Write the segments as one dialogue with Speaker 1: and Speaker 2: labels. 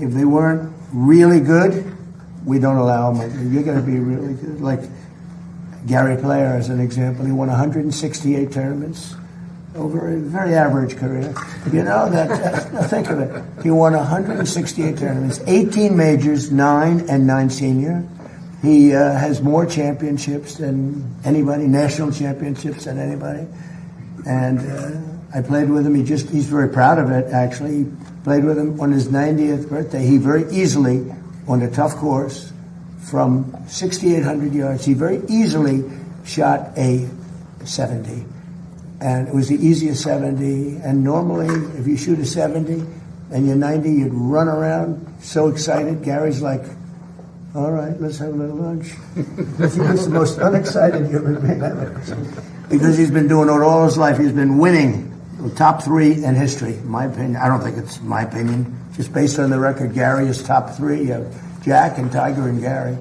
Speaker 1: if they weren't really good, we don't allow them. You're going to be really good. Like Gary Player, as an example, he won 168 tournaments over a very average career. You know, think of it. He won 168 tournaments, 18 majors, 9 and 9 senior. He has more championships than anybody, national championships than anybody. And I played with him. He's very proud of it, actually. He played with him on his 90th birthday. He very easily, on a tough course, from 6,800 yards, he very easily shot a 70. And it was the easiest 70. And normally, if you shoot a 70 and you're 90, you'd run around so excited. Gary's like, all right, let's have a little lunch. He's the most unexcited human being ever. Because he's been doing it all his life. He's been winning top 3 in history, in my opinion. I don't think it's my opinion. Just based on the record, Gary is top 3. You have Jack and Tiger and Gary,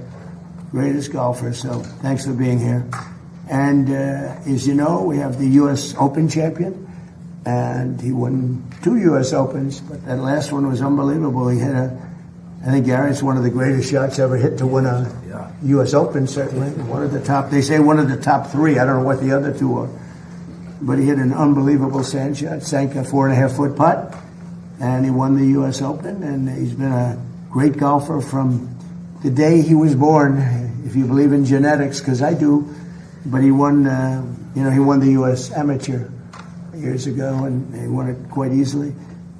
Speaker 1: greatest golfers. So thanks for being here. And as you know, we have the U.S. Open champion, and he won 2 U.S. Opens, but that last one was unbelievable. He hit I think Gary's one of the greatest shots ever hit to win a U.S. Open, certainly. One of the top, they say one of the top 3. I don't know what the other 2 are. But he hit an unbelievable sand shot, sank a 4.5-foot putt, and he won the U.S. Open, and he's been a great golfer from the day he was born, if you believe in genetics, because I do. But he won, he won the U.S. Amateur years ago, and he won it quite easily.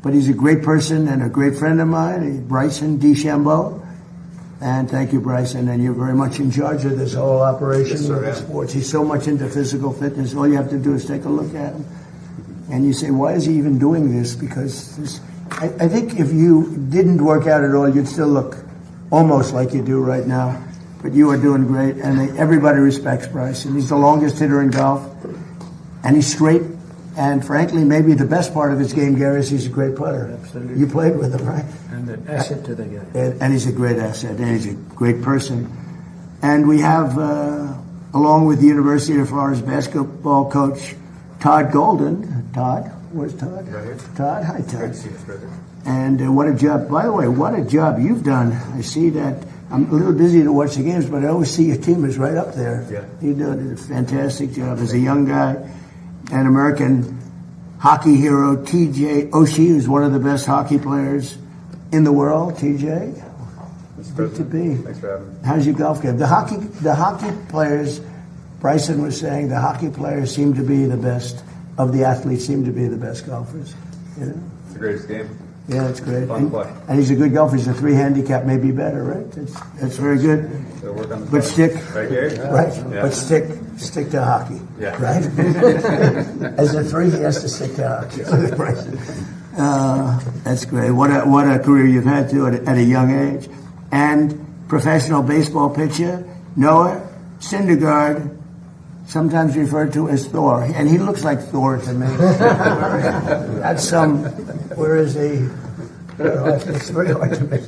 Speaker 1: But he's a great person and a great friend of mine, Bryson DeChambeau. And thank you, Bryson. And you're very much in charge of this whole operation of the sports. He's so much into physical fitness. All you have to do is take a look at him. And you say, why is he even doing this? Because I think if you didn't work out at all, you'd still look almost like you do right now. But you are doing great. And everybody respects Bryson. He's the longest hitter in golf. And he's straight. And frankly, maybe the best part of his game, Gary, is he's a great putter.
Speaker 2: Absolutely.
Speaker 1: You played with him, right?
Speaker 2: And an asset to the game.
Speaker 1: And he's a great asset, and he's a great person. And we have, along with the University of Florida's basketball coach, Todd Golden. Todd, where's Todd?
Speaker 3: Right here.
Speaker 1: Todd, hi, Todd.
Speaker 3: Great to see you, brother.
Speaker 1: And what a job, by the way, what a job you've done. I see that. I'm a little busy to watch the games, but I always see your team is right up there.
Speaker 3: Yeah.
Speaker 1: You're doing a fantastic job as a young guy. An American hockey hero, TJ Oshie, who's one of the best hockey players in the world. TJ, it's good to be.
Speaker 3: Thanks for having me.
Speaker 1: How's your golf game? The hockey players, Bryson was saying, the hockey players seem to be the best of the athletes. Seem to be the best golfers. You know?
Speaker 3: It's the greatest game.
Speaker 1: Yeah, it's great.
Speaker 3: Fun to play.
Speaker 1: And he's a good golfer. He's a 3 handicap, maybe better, right? That's very good.
Speaker 3: So work on the
Speaker 1: But
Speaker 3: putt.
Speaker 1: stick,
Speaker 3: Right, Gary?
Speaker 1: right?
Speaker 3: Yeah.
Speaker 1: But stick to hockey.
Speaker 3: Yeah.
Speaker 1: Right? As a 3, he has to stick to hockey. That's great. What a career you've had too at a young age. And professional baseball pitcher Noah Syndergaard, sometimes referred to as Thor, and he looks like Thor to me. That's where is he? It's very hard to make.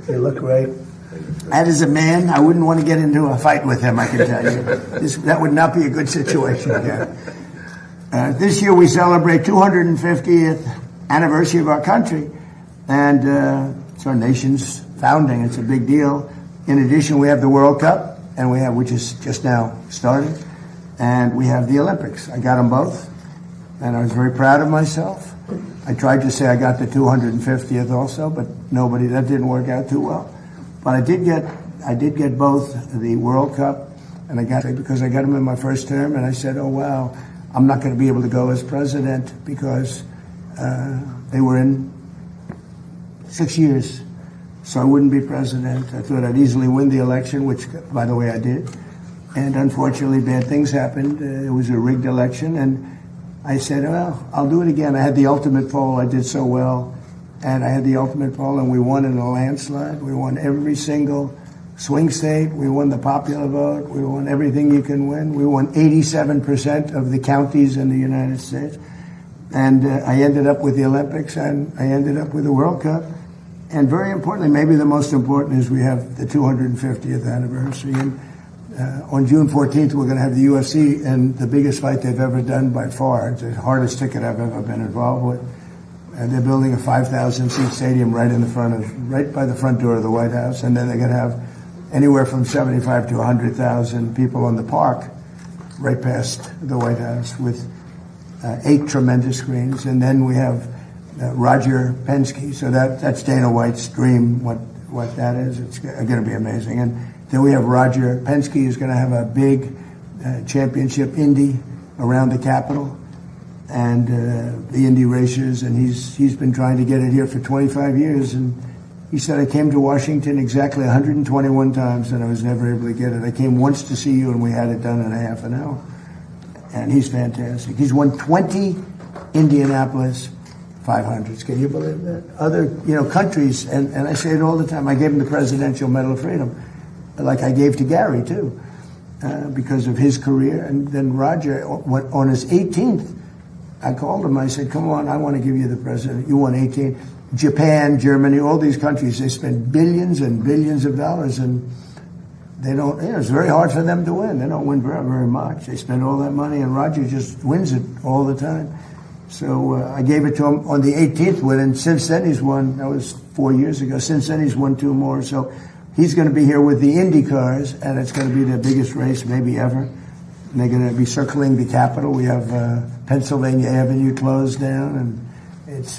Speaker 1: You look great. And as a man, I wouldn't want to get into a fight with him, I can tell you. That would not be a good situation here. This year we celebrate 250th anniversary of our country, and it's our nation's founding. It's a big deal. In addition, we have the World Cup, which is just now starting, and we have the Olympics. I got them both, and I was very proud of myself. I tried to say I got the 250th also, but that didn't work out too well. But I did get both the World Cup, and because I got them in my first term, and I said, oh wow, I'm not going to be able to go as president because they were in 6 years, so I wouldn't be president. I thought I'd easily win the election, which, by the way, I did. And unfortunately, bad things happened. It was a rigged election, and I said, well, I'll do it again. I had the ultimate poll. I did so well. And I had the ultimate poll, and we won in a landslide. We won every single swing state. We won the popular vote. We won everything you can win. We won 87% of the counties in the United States. And I ended up with the Olympics, and I ended up with the World Cup. And very importantly, maybe the most important, is we have the 250th anniversary. And on June 14th, we're going to have the UFC, and the biggest fight they've ever done by far. It's the hardest ticket I've ever been involved with. And they're building a 5,000-seat stadium right by the front door of the White House. And then they're going to have anywhere from 75 to 100,000 people on the park right past the White House with 8 tremendous screens. And then we have Roger Penske. So that's Dana White's dream, what that is. It's going to be amazing. And then we have Roger Penske, who's going to have a big championship Indy around the Capitol and the Indy racers, and he's been trying to get it here for 25 years. And he said, I came to Washington exactly 121 times, and I was never able to get it. I came once to see you, and we had it done in a half an hour. And he's fantastic. He's won 20 Indianapolis 500s. Can you believe that? Other countries, and I say it all the time, I gave him the Presidential Medal of Freedom, like I gave to Gary, too, because of his career. And then Roger, on his 18th, I called him. I said, come on, I want to give you the president. You won 18. Japan, Germany, all these countries, they spend billions and billions of dollars, and they don't, it's very hard for them to win. They don't win very, very much. They spend all that money, and Roger just wins it all the time. So I gave it to him on the 18th win, and since then he's won, that was 4 years ago, since then he's won 2 more. So he's going to be here with the Indy cars, and it's going to be the biggest race maybe ever. And they're going to be circling the Capitol. We have Pennsylvania Avenue closed down, and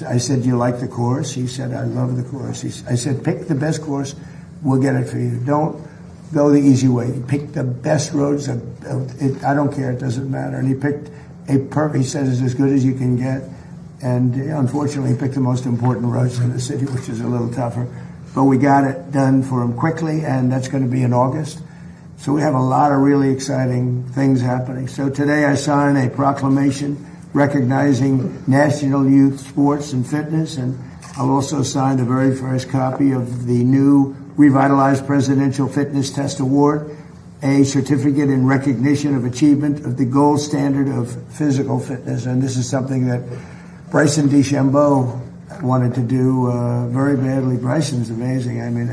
Speaker 1: I said, do you like the course? He said, I love the course. I said, pick the best course. We'll get it for you. Don't go the easy way. Pick the best roads. I don't care. It doesn't matter. And he picked he said it's as good as you can get. And unfortunately, he picked the most important roads in the city, which is a little tougher. But we got it done for him quickly, and that's going to be in August. So we have a lot of really exciting things happening. So today I signed a proclamation recognizing National Youth Sports and Fitness, and I'll also sign the very first copy of the new revitalized Presidential Fitness Test Award, a certificate in recognition of achievement of the gold standard of physical fitness. And this is something that Bryson DeChambeau wanted to do very badly. Bryson's amazing. I mean,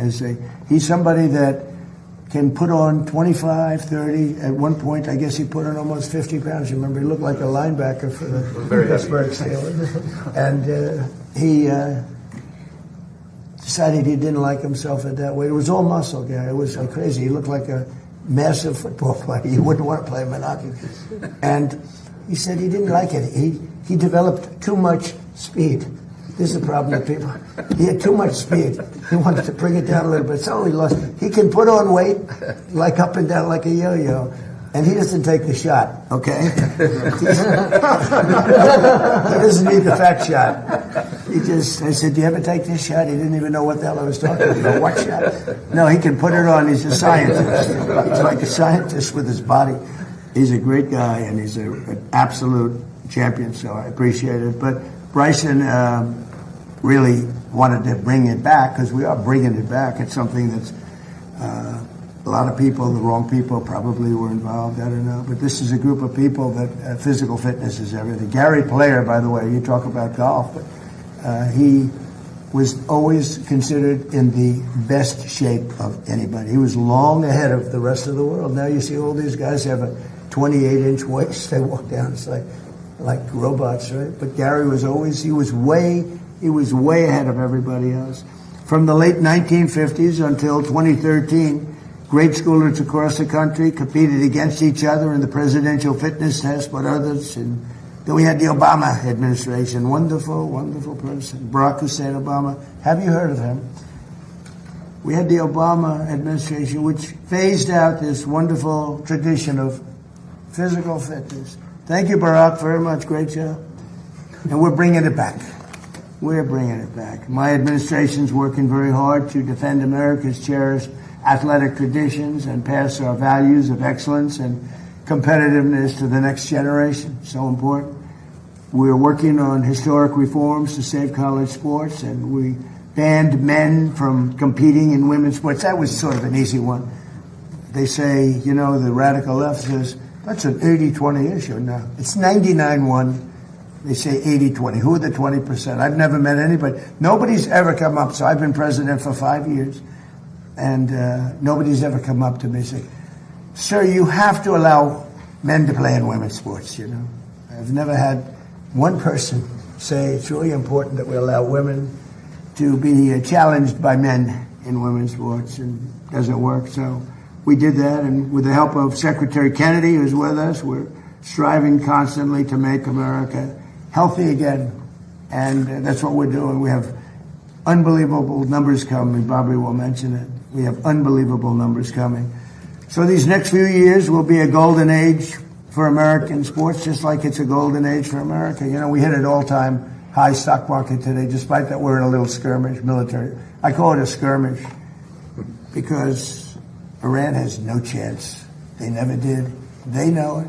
Speaker 1: he's somebody that can put on 25, 30. At one point, I guess he put on almost 50 pounds. You remember, he looked like a linebacker for the Pittsburgh Steelers. And he decided he didn't like himself at that weight. It was all muscle, guy. It was crazy. He looked like a massive football player. You wouldn't want to play him in hockey. And he said he didn't like it. He developed too much speed. This is the problem with people. He had too much speed. He wanted to bring it down a little bit. So he lost. He can put on weight, like up and down like a yo-yo, and he doesn't take the shot, okay? He doesn't need the fat shot. I said, do you ever take this shot? He didn't even know what the hell I was talking about. What shot? No, he can put it on. He's a scientist. He's like a scientist with his body. He's a great guy, and he's an absolute champion, so I appreciate it. But Bryson really wanted to bring it back, because we are bringing it back. It's something that's a lot of people, the wrong people, probably were involved. I don't know. But this is a group of people that physical fitness is everything. Gary Player, by the way, you talk about golf, but he was always considered in the best shape of anybody. He was long ahead of the rest of the world. Now you see all these guys have a 28-inch waist. They walk down, it's like robots, right? But Gary was always, he was way ahead of everybody else. From the late 1950s until 2013, grade schoolers across the country competed against each other in the presidential fitness test, but others. And then we had the Obama administration. Wonderful, wonderful person. Barack Hussein Obama. Have you heard of him? We had the Obama administration, which phased out this wonderful tradition of physical fitness. Thank you, Barack, very much. Great job. And we're bringing it back. We're bringing it back. My administration's working very hard to defend America's cherished athletic traditions and pass our values of excellence and competitiveness to the next generation. So important. We're working on historic reforms to save college sports, and we banned men from competing in women's sports. That was sort of an easy one. They say, the radical left says, that's an 80-20 issue. No, it's 99-1. They say 80-20. Who are the 20%? I've never met anybody. Nobody's ever come up. So I've been president for 5 years, and nobody's ever come up to me and say, sir, you have to allow men to play in women's sports, I've never had one person say it's really important that we allow women to be challenged by men in women's sports, and it doesn't work. So we did that, and with the help of Secretary Kennedy, who's with us, we're striving constantly to make America healthy again. And that's what we're doing. We have unbelievable numbers coming. Bobby will mention it. We have unbelievable numbers coming. So these next few years will be a golden age for American sports, just like it's a golden age for America. You know, we hit an all-time high stock market today, despite that we're in a little skirmish, military. I call it a skirmish because Iran has no chance. They never did. They know it.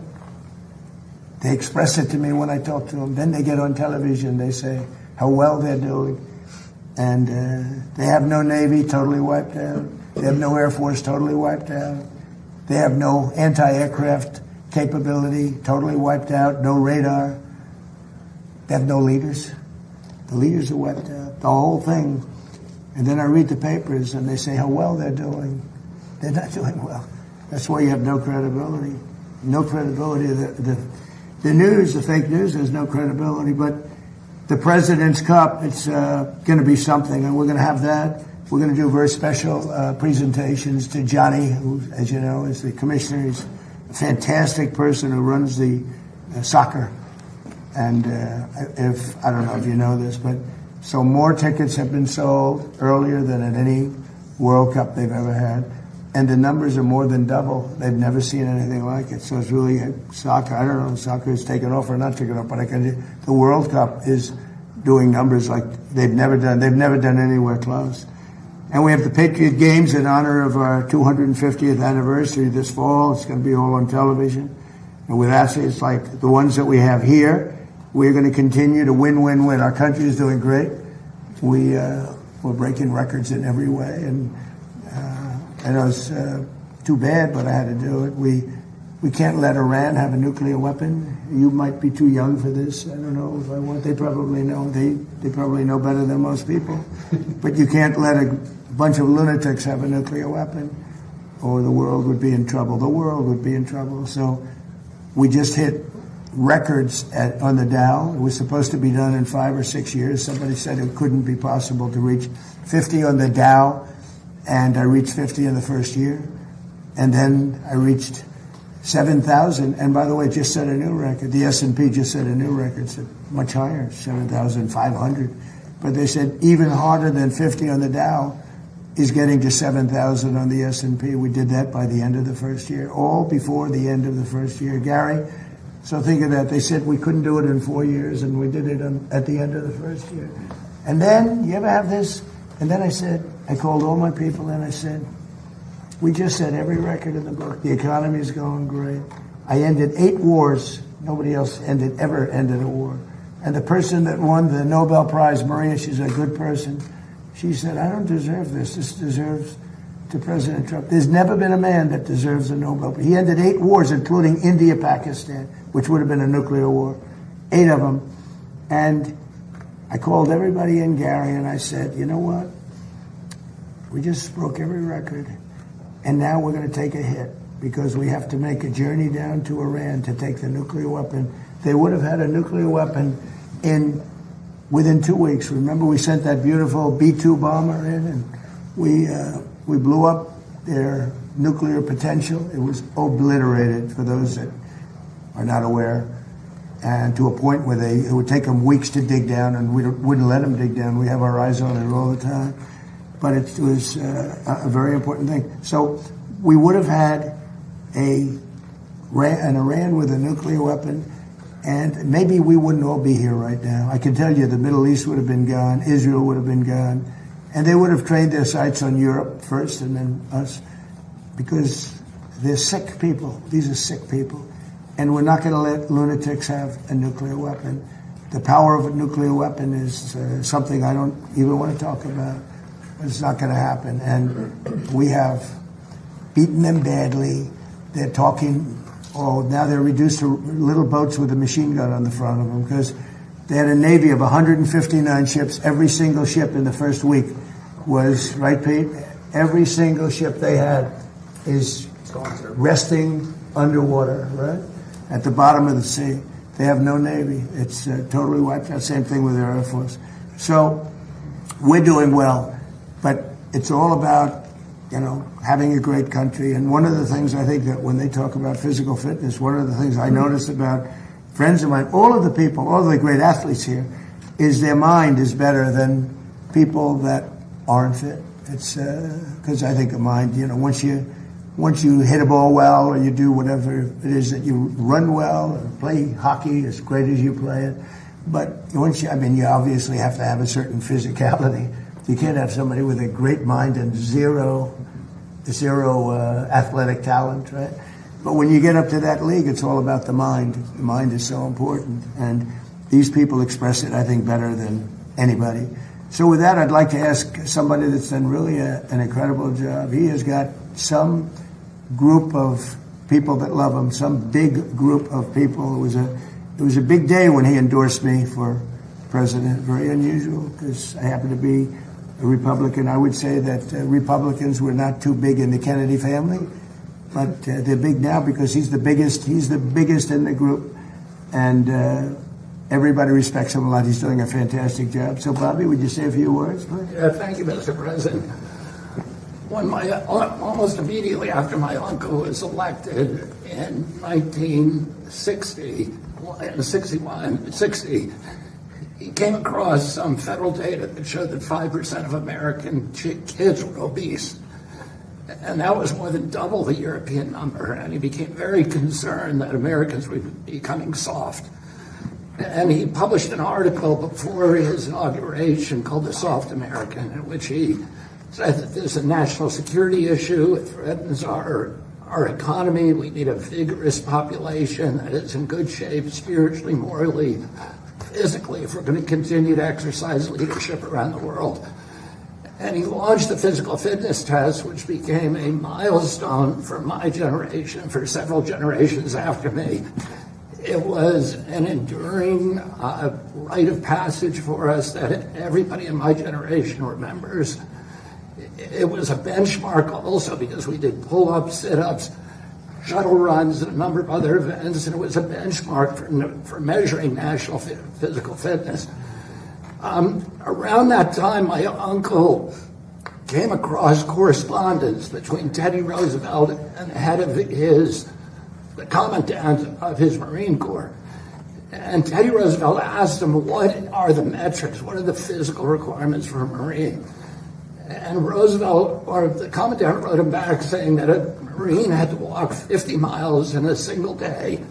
Speaker 1: They express it to me when I talk to them. Then they get on television. They say how well they're doing. And they have no Navy, totally wiped out. They have no Air Force, totally wiped out. They have no anti-aircraft capability, totally wiped out. No radar. They have no leaders. The leaders are wiped out. The whole thing. And then I read the papers and they say how well they're doing. They're not doing well. That's why you have no credibility. No credibility. The news, the fake news, has no credibility. But the President's Cup, it's going to be something, and we're going to have that. We're going to do very special presentations to Johnny, who, as you know, is the commissioner. He's a fantastic person who runs the soccer. And if I don't know if you know this, but so more tickets have been sold earlier than at any World Cup they've ever had. And the numbers are more than double. They've never seen anything like it. So it's really soccer. I don't know if soccer is taken off or not taken off, but the World Cup is doing numbers like they've never done. They've never done anywhere close. And we have the Patriot Games in honor of our 250th anniversary this fall. It's going to be all on television. And with athletes like the ones that we have here, we're going to continue to win. Our country is doing great. We're breaking records in every way, and I know it's too bad, but I had to do it. We can't let Iran have a nuclear weapon. You might be too young for this. I don't know if I want. They probably know. They probably know better than most people. But you can't let a bunch of lunatics have a nuclear weapon, or the world would be in trouble. The world would be in trouble. So we just hit records on the Dow. It was supposed to be done in 5 or 6 years. Somebody said it couldn't be possible to reach 50 on the Dow. And I reached 50 in the first year. And then I reached 7,000. And by the way, it just set a new record. The S&P just set a new record. It's much higher, 7,500. But they said even harder than 50 on the Dow is getting to 7,000 on the S&P. We did that by the end of the first year, all before the end of the first year. Gary, so think of that. They said we couldn't do it in 4 years, and we did it at the end of the first year. And then, you ever have this? And then I called all my people and I said, we just set every record in the book. The economy is going great. I ended 8 wars. Nobody else ever ended a war. And the person that won the Nobel Prize, Maria, she's a good person. She said, I don't deserve this. This deserves to President Trump. There's never been a man that deserves a Nobel Prize. He ended 8 wars, including India, Pakistan, which would have been a nuclear war. 8 of them. And I called everybody in, Gary, and I said, you know what? We just broke every record, and now we're going to take a hit because we have to make a journey down to Iran to take the nuclear weapon. They would have had a nuclear weapon within 2 weeks. Remember, we sent that beautiful B-2 bomber in, and we blew up their nuclear potential. It was obliterated, for those that are not aware. And to a point where it would take them weeks to dig down, and we wouldn't let them dig down. We have our eyes on it all the time. But it was a very important thing. So we would have had an Iran with a nuclear weapon, and maybe we wouldn't all be here right now. I can tell you the Middle East would have been gone, Israel would have been gone, and they would have trained their sights on Europe first and then us, because they're sick people. These are sick people. And we're not going to let lunatics have a nuclear weapon. The power of a nuclear weapon is something I don't even want to talk about. It's not going to happen. And we have beaten them badly. They're talking, now they're reduced to little boats with a machine gun on the front of them, because they had a Navy of 159 ships. Every single ship in the first week was, right, Pete? Every single ship they had is resting underwater, right? At the bottom of the sea. They have no Navy. It's totally wiped out. Same thing with their Air Force. So we're doing well, but it's all about, having a great country. And one of the things I think that when they talk about physical fitness, one of the things I noticed about friends of mine, all of the people, all of the great athletes here, is their mind is better than people that aren't fit. It's because I think a mind, once you hit a ball well, or you do whatever it is that you run well, or play hockey as great as you play it. But you obviously have to have a certain physicality. You can't have somebody with a great mind and zero athletic talent, right? But when you get up to that league, it's all about the mind. The mind is so important, and these people express it, I think, better than anybody. So with that, I'd like to ask somebody that's done really an incredible job. He has got some group of people that love him, some big group of people. It was a big day when he endorsed me for president. Very unusual, because I happen to be a Republican. I would say that Republicans were not too big in the Kennedy family, but they're big now because he's the biggest in the group, and everybody respects him a lot. He's doing a fantastic job. So, Bobby, would you say a few words, please?
Speaker 2: Yeah, thank you, Mr. President. Almost immediately after my uncle was elected in 1960, he came across some federal data that showed that 5% of American kids were obese. And that was more than double the European number. And he became very concerned that Americans were becoming soft. And he published an article before his inauguration called The Soft American, in which he said that there's a national security issue. It threatens our economy. We need a vigorous population that is in good shape spiritually, morally, physically, if we're going to continue to exercise leadership around the world. And he launched the physical fitness test, which became a milestone for my generation, for several generations after me. It was an enduring rite of passage for us that everybody in my generation remembers. It was a benchmark also because we did pull-ups, sit-ups, shuttle runs, and a number of other events, and it was a benchmark for measuring national physical fitness. Around that time, my uncle came across correspondence between Teddy Roosevelt and the head of the commandant of his Marine Corps. And Teddy Roosevelt asked him, what are the metrics? What are the physical requirements for a Marine? And Roosevelt, or the commandant, wrote him back saying that a Marine had to walk 50 miles in a single day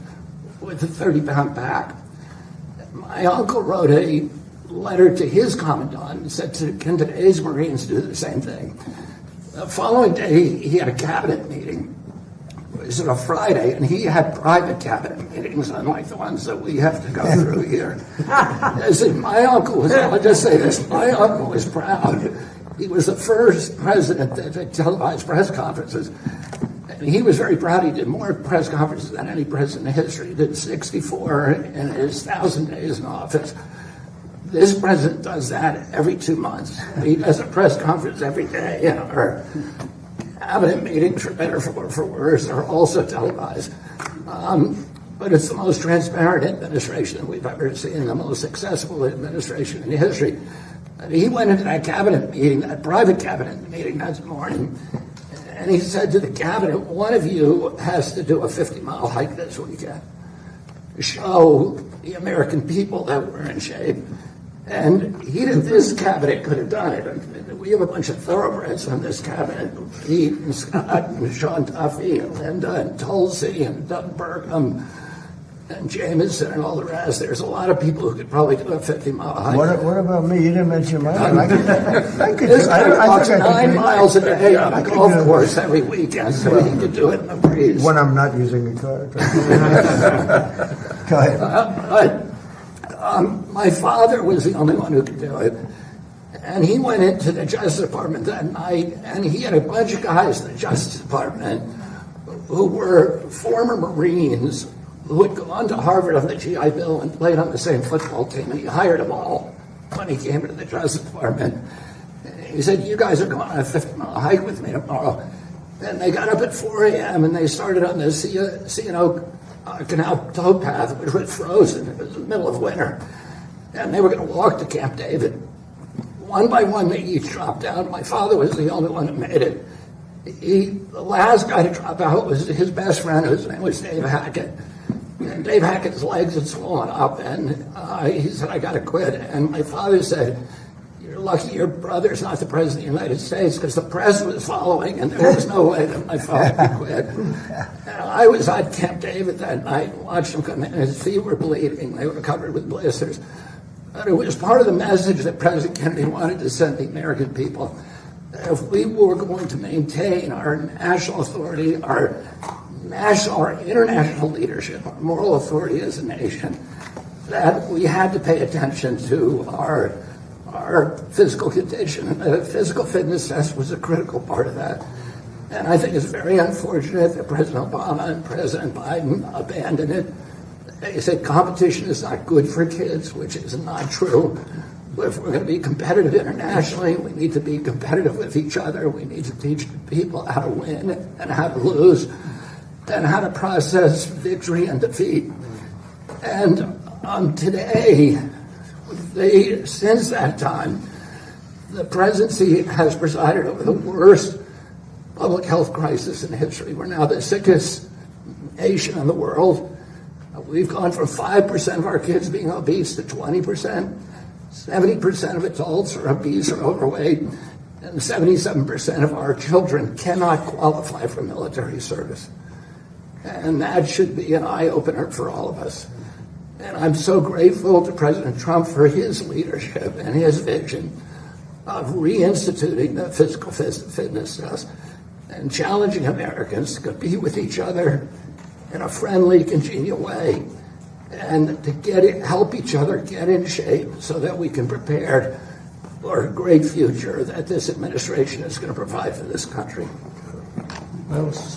Speaker 2: with a 30-pound pack. My uncle wrote a letter to his commandant and said, can today's Marines do the same thing? The following day, he had a cabinet meeting. It was on a Friday, and he had private cabinet meetings, unlike the ones that we have to go through here. My uncle was, I'll just say this, my uncle was proud. He was the first president that televised press conferences. And he was very proud. He did more press conferences than any president in history. He did 64 in his 1,000 days in office. This president does that every 2 months. He does a press conference every day. Our cabinet meetings, for better or for worse, are also televised. But it's the most transparent administration that we've ever seen, the most successful administration in history. He went into that cabinet meeting, that private cabinet meeting that morning, and he said to the cabinet, one of you has to do a 50-mile hike this weekend to show the American people that we're in shape. And this cabinet could have done it. We have a bunch of thoroughbreds on this cabinet, Pete and Scott and Sean Duffy and Linda and Tulsi and Doug Burkham and Jameson and all the rest. There's a lot of people who could probably do a 50-mile hike.
Speaker 1: What about me? You didn't mention mine.
Speaker 2: This guy walks 9 miles a day on a golf course every weekend, so he could do it in the breeze.
Speaker 1: When I'm not using the car. Go ahead.
Speaker 2: My father was the only one who could do it. And he went into the Justice Department that night, and he had a bunch of guys in the Justice Department who were former Marines who had gone to Harvard on the GI Bill and played on the same football team, and he hired them all when he came to the Justice Department. He said, you guys are going on a 50-mile hike with me tomorrow. And they got up at 4 a.m. and they started on the C&O canal towpath, which was frozen. It was the middle of winter. And they were going to walk to Camp David. One by one, they each dropped out. My father was the only one who made it. The last guy to drop out was his best friend, whose name was Dave Hackett. And Dave Hackett's legs had swollen up, and he said, I got to quit. And my father said, you're lucky your brother's not the president of the United States, because the press was following, and there was no way that my father could quit. And I was at Camp David that night and watched him come in. His feet were bleeding. They were covered with blisters. But it was part of the message that President Kennedy wanted to send the American people. That if we were going to maintain our national authority, our international leadership, our moral authority as a nation, that we had to pay attention to our physical condition. The physical fitness test was a critical part of that. And I think it's very unfortunate that President Obama and President Biden abandoned it. They said competition is not good for kids, which is not true. But if we're going to be competitive internationally, we need to be competitive with each other. We need to teach people how to win and how to lose and how to process victory and defeat. And today, since that time, the presidency has presided over the worst public health crisis in history. We're now the sickest nation in the world. We've gone from 5% of our kids being obese to 20%. 70% of adults are obese or overweight, and 77% of our children cannot qualify for military service. And that should be an eye-opener for all of us. And I'm so grateful to President Trump for his leadership and his vision of reinstituting the physical fitness test and challenging Americans to compete with each other in a friendly, congenial way, and to help each other get in shape so that we can prepare for a great future that this administration is going to provide for this country.
Speaker 1: That was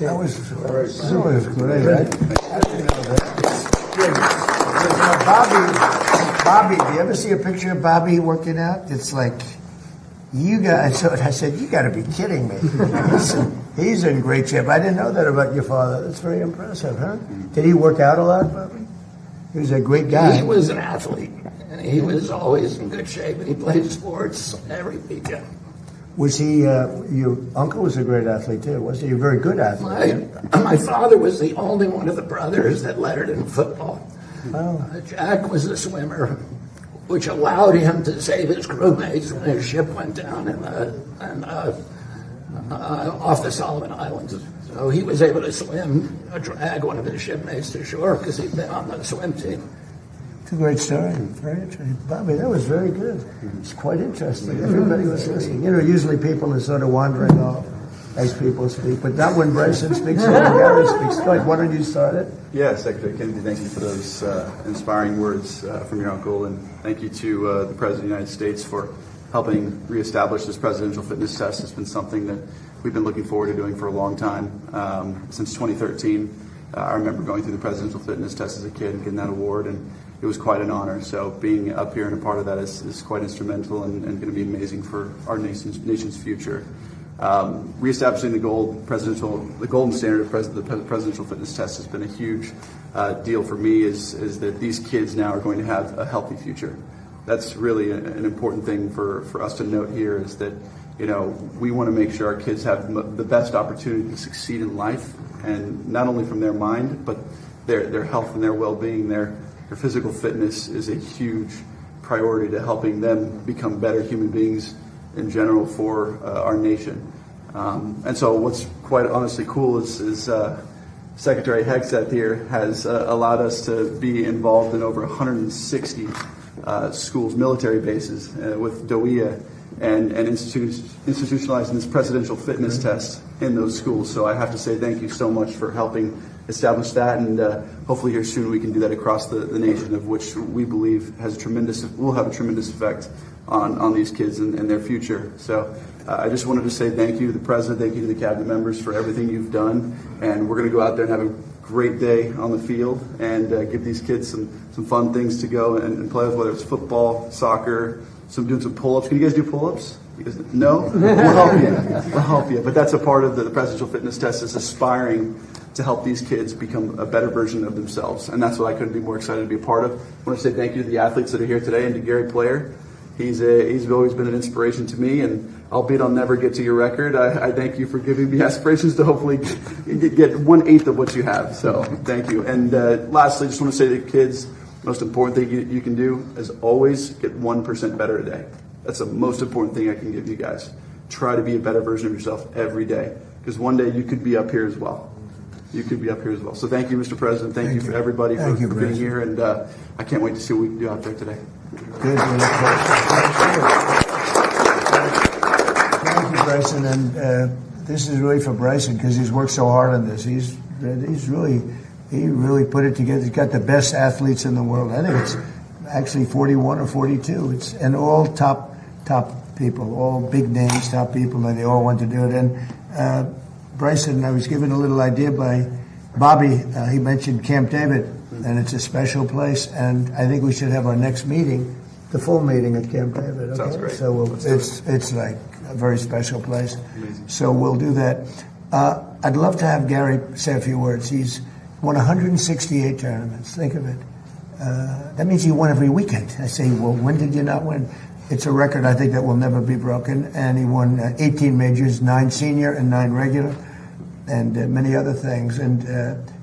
Speaker 1: great, right? I didn't know that. Bobby, do you ever see a picture of Bobby working out? It's like, I said, you got to be kidding me. He's in great shape. I didn't know that about your father. That's very impressive, huh? Did he work out a lot, Bobby? He was a great guy.
Speaker 2: He was an athlete, and he was always in good shape, and he played sports every weekend.
Speaker 1: Was he, your uncle was a great athlete too, was he? A very good athlete.
Speaker 2: My father was the only one of the brothers that lettered in football.
Speaker 1: Oh.
Speaker 2: Jack was a swimmer, which allowed him to save his crewmates when his ship went down off the Solomon Islands. So he was able to swim, drag one of his shipmates to shore because he'd been on the swim team.
Speaker 1: It's a great story. Very interesting. Bobby, that was very good. It's quite interesting. Everybody was listening. You know, usually people are sort of wandering off as people speak, but not when Bryson speaks or when Gary speaks. Go ahead, why don't you start it?
Speaker 3: Yeah, Secretary Kennedy, thank you for those inspiring words from your uncle, and thank you to the President of the United States for helping reestablish this presidential fitness test. It's been something that we've been looking forward to doing for a long time, since 2013. I remember going through the presidential fitness test as a kid and getting that award, and it was quite an honor. So being up here and a part of that is quite instrumental and going to be amazing for our nation's future. Reestablishing the golden standard of the presidential fitness test has been a huge deal for me. Is that these kids now are going to have a healthy future. That's really an important thing for us to note here. Is that we want to make sure our kids have the best opportunity to succeed in life, and not only from their mind, but their health and their well-being. Their physical fitness is a huge priority to helping them become better human beings in general for our nation. And so what's quite honestly cool is Secretary Hegseth here has allowed us to be involved in over 160 schools, military bases with DOIA and institutionalizing this presidential fitness test in those schools. So I have to say thank you so much for helping establish that, and hopefully here soon we can do that across the nation, of which we believe will have a tremendous effect on these kids and their future. So I just wanted to say thank you to the President, thank you to the Cabinet members for everything you've done, and we're going to go out there and have a great day on the field and give these kids some fun things to go and play with, whether it's football, soccer, doing some pull-ups. Can you guys do pull-ups? He goes, no? We'll help you. We'll help you. But that's a part of the presidential fitness test, is aspiring to help these kids become a better version of themselves. And that's what I couldn't be more excited to be a part of. I want to say thank you to the athletes that are here today and to Gary Player. He's always been an inspiration to me, and albeit I'll never get to your record, I thank you for giving me aspirations to hopefully get 1/8 of what you have. So thank you. And lastly, just want to say to the kids, most important thing you can do is always get 1% better a day. That's the most important thing I can give you guys. Try to be a better version of yourself every day, because one day you could be up here as well. You could be up here as well. So thank you, Mr. President. Thank you for everybody for being here, and I can't wait to see what we can do out there today.
Speaker 1: Good. Thank you, Bryson. And this is really for Bryson, because he's worked so hard on this. He really put it together. He's got the best athletes in the world. I think it's actually 41 or 42. And all top people, all big names, top people, and they all want to do it. And Bryson, I was given a little idea by Bobby. He mentioned Camp David, and it's a special place. And I think we should have our next meeting, the full meeting at Camp David. Okay?
Speaker 3: Sounds great.
Speaker 1: So it's like a very special place.
Speaker 3: Amazing.
Speaker 1: So we'll do that. I'd love to have Gary say a few words. He's won 168 tournaments. Think of it. That means he won every weekend. I say, well, when did you not win? It's a record, I think, that will never be broken. And he won 18 majors, 9 senior and 9 regular, and many other things. And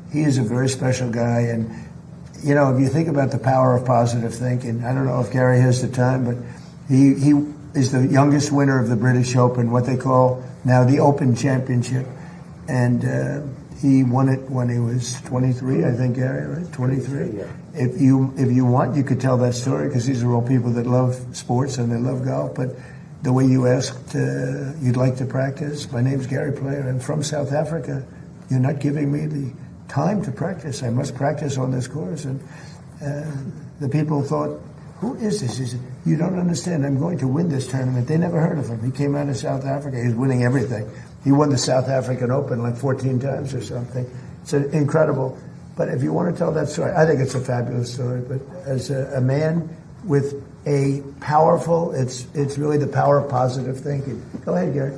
Speaker 1: he is a very special guy. And, you know, if you think about the power of positive thinking, I don't know if Gary has the time, but he is the youngest winner of the British Open, what they call now the Open Championship. And he won it when he was 23, I think, Gary, right? 23. Yeah. If you want, you could tell that story, because these are all people that love sports and they love golf. But the way you asked, you'd like to practice. My name's Gary Player. I'm from South Africa. You're not giving me the time to practice. I must practice on this course. And the people thought, who is this? He said, you don't understand. I'm going to win this tournament. They never heard of him. He came out of South Africa. He was winning everything. He won the South African Open like 14 times or something. It's incredible. But if you want to tell that story, I think it's a fabulous story. But as a man with a powerful, it's really the power of positive thinking. Go ahead, Gary.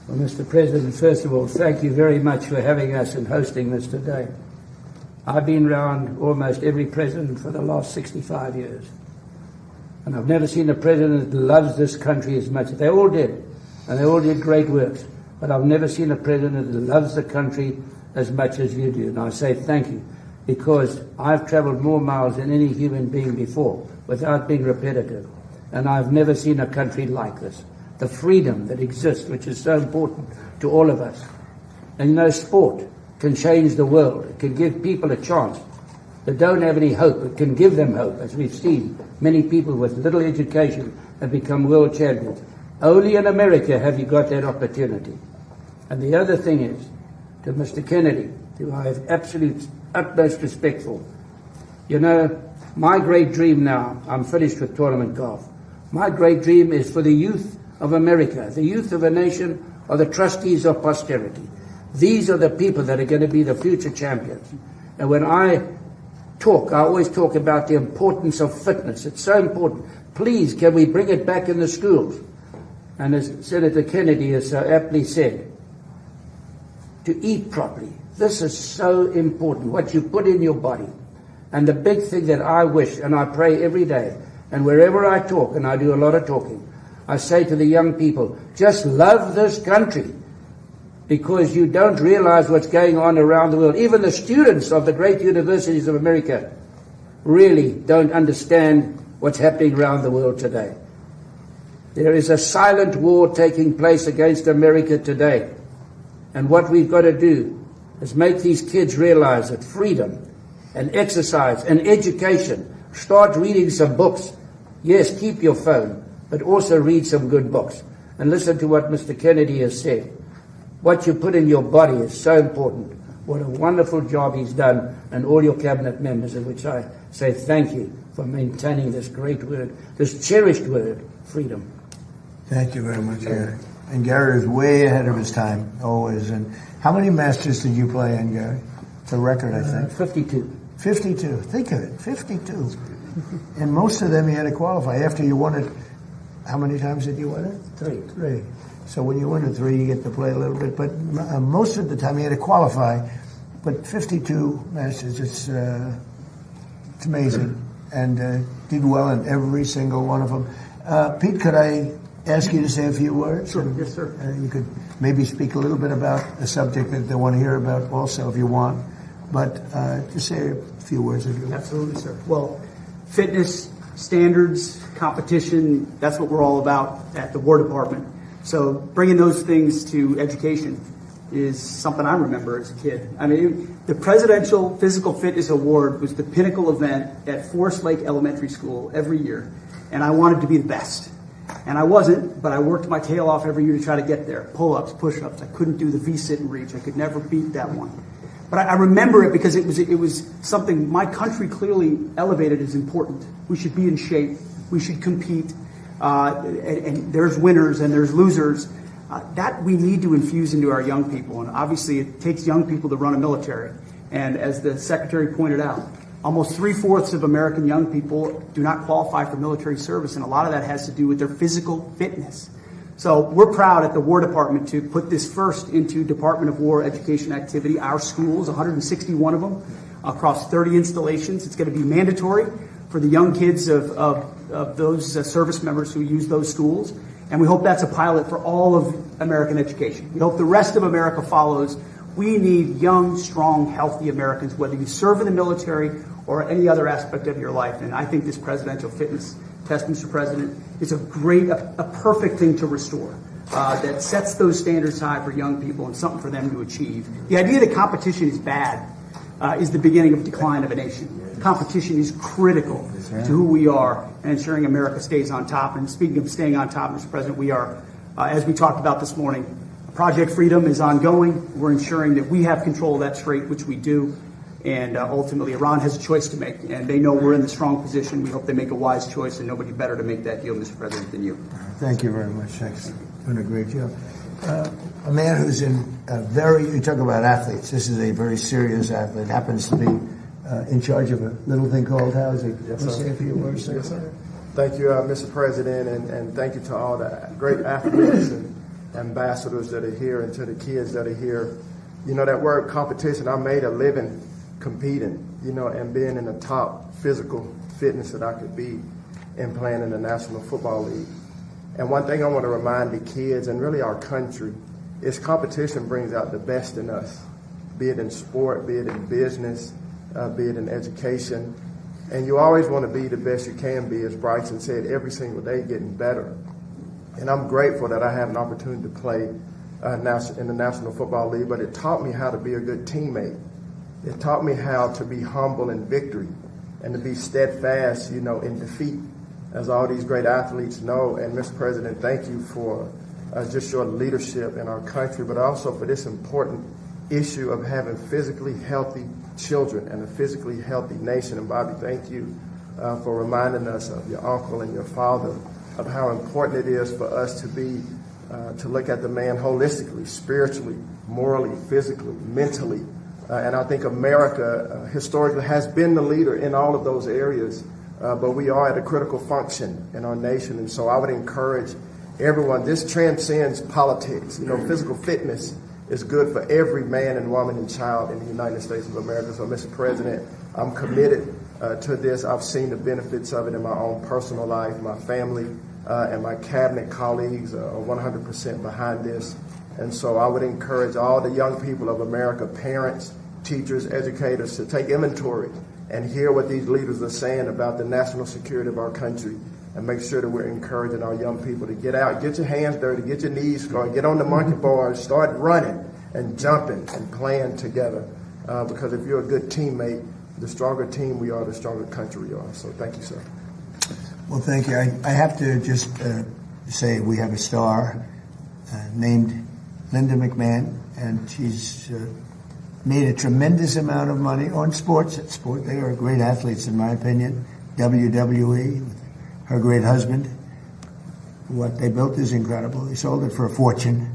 Speaker 4: Well, Mr. President, first of all, thank you very much for having us and hosting this today. I've been around almost every president for the last 65 years. And I've never seen a president that loves this country as much. They all did. And they all did great works. But I've never seen a president that loves the country as much as you do. And I say thank you, because I've traveled more miles than any human being before without being repetitive. And I've never seen a country like this. The freedom that exists, which is so important to all of us. And you know, sport can change the world. It can give people a chance that don't have any hope. It can give them hope, as we've seen. Many people with little education have become world champions. Only in America have you got that opportunity. And the other thing is, to Mr. Kennedy, who I have absolute utmost respect for. You know, my great dream now, I'm finished with tournament golf. My great dream is for the youth of America. The youth of a nation are the trustees of posterity. These are the people that are going to be the future champions. And when I talk, I always talk about the importance of fitness. It's so important. Please, can we bring it back in the schools? And as Senator Kennedy has so aptly said, to eat properly. This is so important, what you put in your body. And the big thing that I wish, and I pray every day, and wherever I talk, and I do a lot of talking, I say to the young people, just love this country, because you don't realize what's going on around the world. Even the students of the great universities of America really don't understand what's happening around the world today. There is a silent war taking place against America today. And what we've got to do is make these kids realize that freedom and exercise and education, start reading some books. Yes, keep your phone, but also read some good books. And listen to what Mr. Kennedy has said. What you put in your body is so important. What a wonderful job he's done, and all your cabinet members, in which I say thank you for maintaining this great word, this cherished word, freedom.
Speaker 1: Thank you very much, Gary. And Gary is way ahead of his time, always. And how many Masters did you play in, Gary? It's a record, I think.
Speaker 4: 52.
Speaker 1: 52. Think of it, 52. And most of them you had to qualify. After you won it How many times did you win it?
Speaker 4: 3.
Speaker 1: 3. So when you win a 3, you get to play a little bit. But most of the time, you had to qualify. But 52 Masters, it's amazing. And did well in every single one of them. Pete, could I ask you to say a few words?
Speaker 5: Sure. Yes, sir.
Speaker 1: You could maybe speak a little bit about a subject that they want to hear about also, if you want. But just say a few words if you want.
Speaker 5: Absolutely, sir. Well, fitness, standards, competition, that's what we're all about at the War Department. So bringing those things to education is something I remember as a kid. I mean, the Presidential Physical Fitness Award was the pinnacle event at Forest Lake Elementary School every year, and I wanted to be the best. And I wasn't, but I worked my tail off every year to try to get there. Pull-ups, push-ups. I couldn't do the V-sit and reach. I could never beat that one. But I remember it because it was something my country clearly elevated as important. We should be in shape. We should compete. And there's winners and there's losers. That we need to infuse into our young people. And obviously it takes young people to run a military. And as the Secretary pointed out, almost 3/4 of American young people do not qualify for military service. And a lot of that has to do with their physical fitness. So we're proud at the War Department to put this first into Department of War education activity. Our schools, 161 of them, across 30 installations. It's going to be mandatory for the young kids of those service members who use those schools. And we hope that's a pilot for all of American education. We hope the rest of America follows. We need young, strong, healthy Americans, whether you serve in the military or any other aspect of your life. And I think this presidential fitness test, Mr. President, is a perfect thing to restore that sets those standards high for young people and something for them to achieve. The idea that competition is bad is the beginning of decline of a nation. Competition is critical to who we are and ensuring America stays on top. And speaking of staying on top, Mr. President, we are, as we talked about this morning, Project Freedom is ongoing. We're ensuring that we have control of that strait, which we do. And ultimately, Iran has a choice to make, and they know we're in the strong position. We hope they make a wise choice, and nobody better to make that deal, Mr. President, than you.
Speaker 1: Thank you very much. Thanks. Doing a great job. A man who's you talk about athletes. This is a very serious athlete, happens to be in charge of a little thing called housing.
Speaker 6: Yes,
Speaker 1: Let's
Speaker 6: sir.
Speaker 1: say a few words.
Speaker 6: Yes, sir. Thank you, Mr. President, and thank you to all the great athletes and ambassadors that are here and to the kids that are here. You know, that word competition, I made a living competing, and being in the top physical fitness that I could be and playing in the National Football League. And one thing I want to remind the kids and really our country is competition brings out the best in us, be it in sport, be it in business, be it in education. And you always want to be the best you can be, as Bryson said, every single day getting better. And I'm grateful that I have an opportunity to play in the National Football League, but it taught me how to be a good teammate. It taught me how to be humble in victory and to be steadfast, in defeat, as all these great athletes know. And Mr. President, thank you for just your leadership in our country, but also for this important issue of having physically healthy children and a physically healthy nation. And Bobby, thank you for reminding us of your uncle and your father, of how important it is for us to look at the man holistically, spiritually, morally, physically, mentally. And I think America historically has been the leader in all of those areas, but we are at a critical function in our nation. And so I would encourage everyone, this transcends politics. Physical fitness is good for every man and woman and child in the United States of America. So, Mr. President, I'm committed to this. I've seen the benefits of it in my own personal life. My family and my cabinet colleagues are 100% behind this. And so I would encourage all the young people of America, parents, teachers, educators, to take inventory and hear what these leaders are saying about the national security of our country, and make sure that we're encouraging our young people to get out, get your hands dirty, get your knees going, get on the monkey bars, start running and jumping and playing together. Because if you're a good teammate, the stronger team we are, the stronger country we are. So thank you, sir.
Speaker 1: Well, thank you. I have to just say we have a star named Linda McMahon, and she's made a tremendous amount of money on sports. They are great athletes, in my opinion. WWE, with her great husband. What they built is incredible. They sold it for a fortune.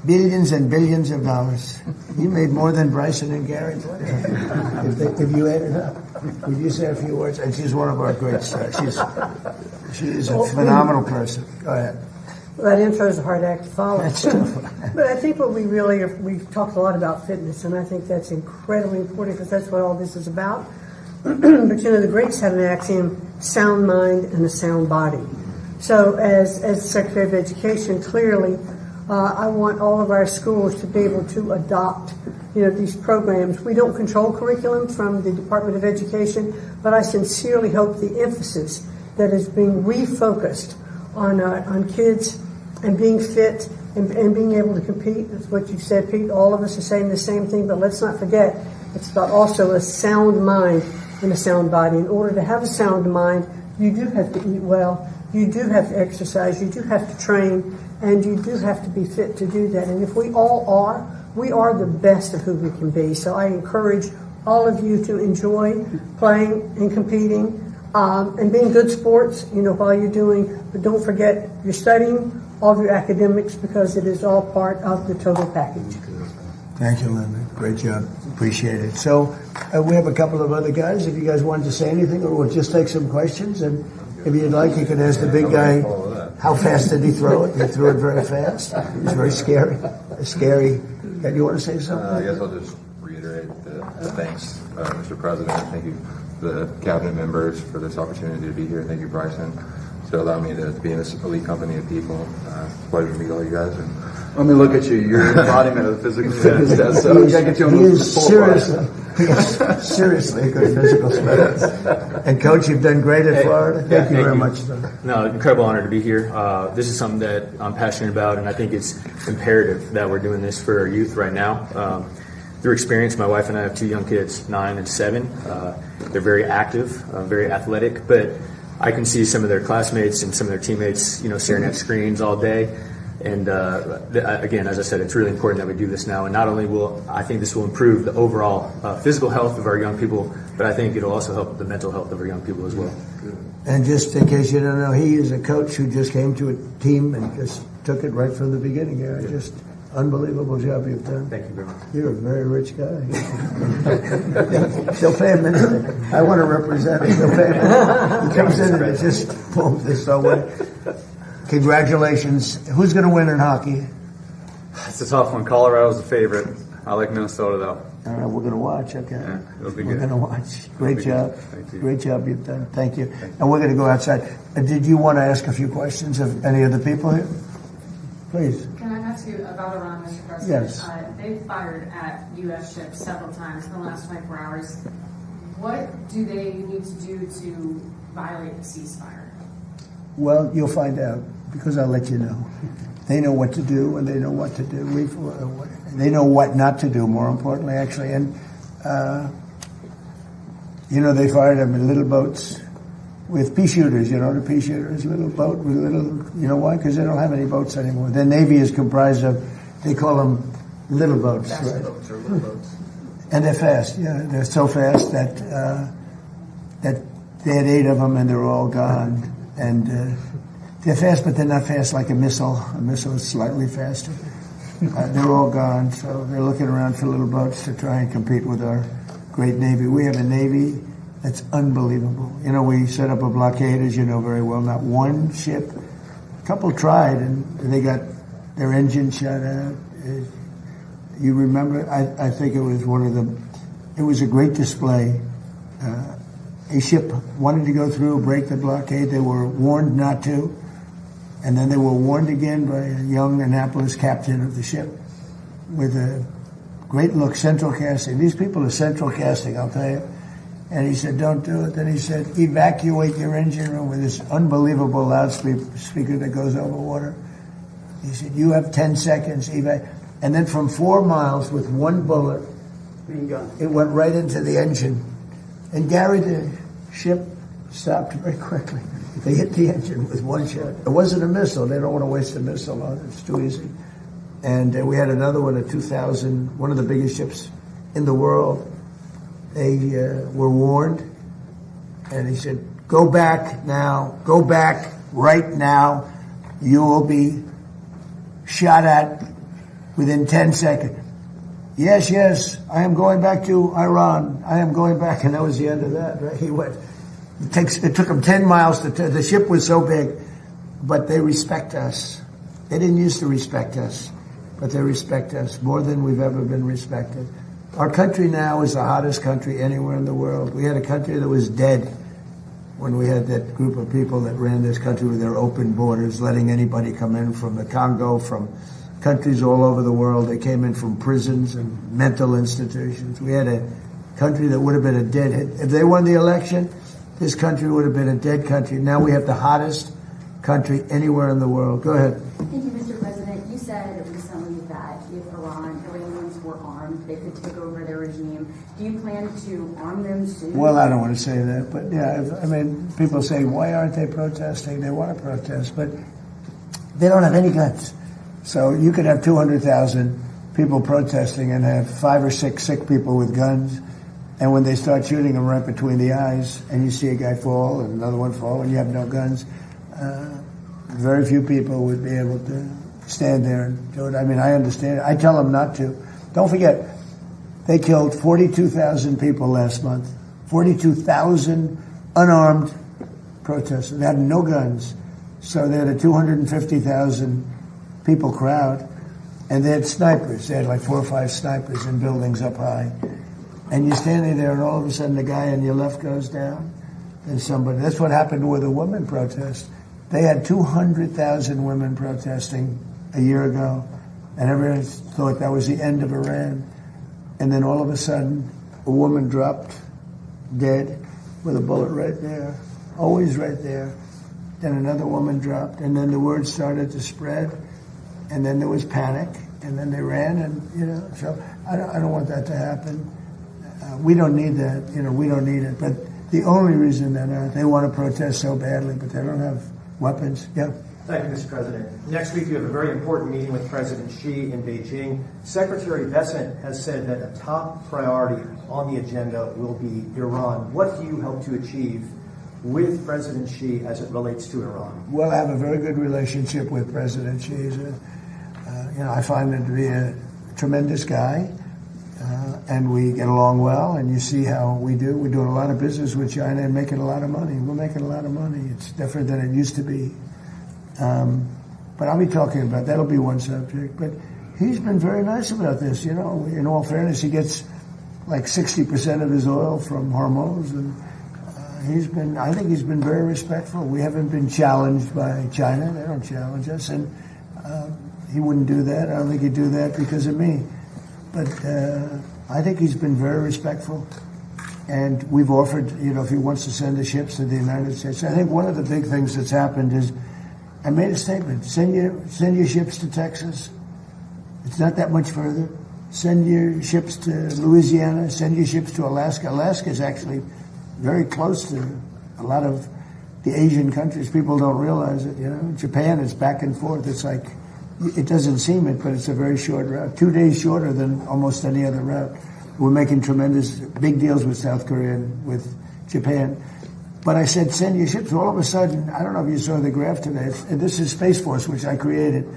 Speaker 1: Billions and billions of dollars. You made more than Bryson and Gary. If you add it up, would you say a few words? And she's one of our great stars. She is a phenomenal person. Go ahead.
Speaker 7: Well, that intro is a hard act to follow.
Speaker 1: That's tough.
Speaker 7: But I think what we've talked a lot about fitness, and I think that's incredibly important because that's what all this is about. But the Greeks had an axiom, sound mind and a sound body. So as Secretary of Education, clearly, I want all of our schools to be able to adopt, these programs. We don't control curriculum from the Department of Education, but I sincerely hope the emphasis that is being refocused on kids and being fit and being able to compete. That's what you said, Pete. All of us are saying the same thing, but let's not forget, it's about also a sound mind and a sound body. In order to have a sound mind, you do have to eat well, you do have to exercise, you do have to train, and you do have to be fit to do that. And if we all are, we are the best of who we can be. So I encourage all of you to enjoy playing and competing and being good sports, while you're doing, but don't forget you're studying all of your academics because it is all part of the total package.
Speaker 1: Thank you, Linda. Great job. Appreciate it. So we have a couple of other guys. If you guys wanted to say anything, or we'll just take some questions. And if you'd like, you can ask the big guy, how fast did he throw it? He threw it very fast. It was very scary. Scary. Do you want to say something?
Speaker 8: I guess I'll just reiterate the thanks, Mr. President. Thank you, the cabinet members, for this opportunity to be here. Thank you, Bryson, to allow me to be in this elite company of people. It's a pleasure to meet all you guys. And
Speaker 3: Let me look at you. You're an embodiment of the physical fitness test. So you got to get you on the
Speaker 1: seriously a good physical fitness. And Coach, you've done great at Florida. Thank you very much.
Speaker 9: No, incredible honor to be here. This is something that I'm passionate about, and I think it's imperative that we're doing this for our youth right now. Through experience, my wife and I have two young kids, 9 and 7. They're very active, very athletic, but I can see some of their classmates and some of their teammates, staring at screens all day. And again, as I said, it's really important that we do this now. And not only I think this will improve the overall physical health of our young people, but I think it'll also help the mental health of our young people as well.
Speaker 1: And just in case you don't know, he is a coach who just came to a team and just took it right from the beginning. Just unbelievable job you've done.
Speaker 9: Thank you very much.
Speaker 1: You're a very rich guy. They'll pay him anything. I want to represent him. They'll pay him. He comes in and it's just boom, this so way. Congratulations. Who's going to win in hockey?
Speaker 10: It's a tough one. Colorado's the favorite. I like Minnesota, though.
Speaker 1: All right, we're going to watch, okay?
Speaker 10: Yeah, it'll be
Speaker 1: We're
Speaker 10: good.
Speaker 1: going to watch. Great job.
Speaker 10: Thank you.
Speaker 1: Great job you've done. Thank you. And we're going to go outside. Did you want to ask a few questions of any of the people here? Please.
Speaker 11: Can I ask you about Iran, Mr. President?
Speaker 1: Yes.
Speaker 11: They've fired at U.S. ships several times in the last 24 hours. What do they need to do to violate the ceasefire?
Speaker 1: Well, you'll find out because I'll let you know. They know what to do and they know what to do. They know what not to do, more importantly, actually. And, they fired them in little boats with pea shooters, the pea shooters, little boat with why? Because they don't have any boats anymore. Their Navy is comprised of, they call them little boats.
Speaker 5: Fast
Speaker 1: right?
Speaker 5: boats or little boats.
Speaker 1: And they're fast, They're so fast that they had 8 of them and they're all gone. And they're fast, but they're not fast like a missile. A missile is slightly faster. They're all gone, so they're looking around for little boats to try and compete with our great Navy. We have a Navy that's unbelievable. We set up a blockade, as you know very well. Not one ship. A couple tried, and they got their engine shut out. You remember? I think it was it was a great display. A ship wanted to go through, break the blockade. They were warned not to. And then they were warned again by a young Annapolis captain of the ship with a great look, central casting. These people are central casting, I'll tell you. And he said, don't do it. Then he said, evacuate your engine room with this unbelievable loudspeaker that goes over water. He said, you have 10 seconds. And then from 4 miles with one bullet, it went right into the engine. And Gary, the ship stopped very quickly. They hit the engine with one shot. It wasn't a missile. They don't want to waste a missile on it. It's too easy. And we had another one at 2000, one of the biggest ships in the world. They were warned. And he said, go back now. Go back right now. You will be shot at within 10 seconds. Yes, I am going back to Iran. I am going back. And that was the end of that, right? He went. It took them 10 miles the ship was so big, but they respect us. They didn't used to respect us, but they respect us more than we've ever been respected. Our country now is the hottest country anywhere in the world. We had a country that was dead when we had that group of people that ran this country with their open borders, letting anybody come in from the Congo, from countries all over the world. They came in from prisons and mental institutions. We had a country that would have been a dead, if they won the election, this country would have been a dead country. Now we have the hottest country anywhere in the world. Go ahead.
Speaker 12: Thank you, Mr. President. You said recently that if Iranians were armed, they could take over their regime. Do you plan to arm them soon?
Speaker 1: Well, I don't want to say that, but yeah, I mean, people say, why aren't they protesting? They want to protest, but they don't have any guns. So you could have 200,000 people protesting and have 5 or 6 sick people with guns. And when they start shooting them right between the eyes, and you see a guy fall and another one fall, and you have no guns, very few people would be able to stand there and do it. I mean, I understand. I tell them not to. Don't forget, they killed 42,000 people last month. 42,000 unarmed protesters. They had no guns. So they had a 250,000 people crowd, and they had snipers. They had like 4 or 5 snipers in buildings up high. And you're standing there, and all of a sudden the guy on your left goes down, and somebody. That's what happened with the women protest. They had 200,000 women protesting a year ago, and everyone thought that was the end of Iran. And then all of a sudden, a woman dropped dead with a bullet right there, always right there. Then another woman dropped, and then the word started to spread, and then there was panic, and then they ran, and so I don't want that to happen. We don't need that, we don't need it. But the only reason they want to protest so badly, but they don't have weapons. Yeah.
Speaker 13: Thank you, Mr. President. Next week, you have a very important meeting with President Xi in Beijing. Secretary Bessent has said that a top priority on the agenda will be Iran. What do you hope to achieve with President Xi as it relates to Iran?
Speaker 1: Well, I have a very good relationship with President Xi. I find him to be a tremendous guy. And we get along well, and you see how we do. We're doing a lot of business with China and making a lot of money. We're making a lot of money. It's different than it used to be. But I'll be talking about, that'll be one subject. But he's been very nice about this, in all fairness. He gets like 60% of his oil from Hormuz, and I think he's been very respectful. We haven't been challenged by China. They don't challenge us, and he wouldn't do that. I don't think he'd do that because of me. But I think he's been very respectful, and we've offered, if he wants to send the ships to the United States. I think one of the big things that's happened is I made a statement: send your ships to Texas. It's not that much further. Send your ships to Louisiana. Send your ships to Alaska. Alaska is actually very close to a lot of the Asian countries. People don't realize it. Japan is back and forth. It's like, it doesn't seem it, but it's a very short route, 2 days shorter than almost any other route. We're making tremendous big deals with South Korea and with Japan. But I said, send your ships. All of a sudden, I don't know if you saw the graph today. This is Space Force, which I created.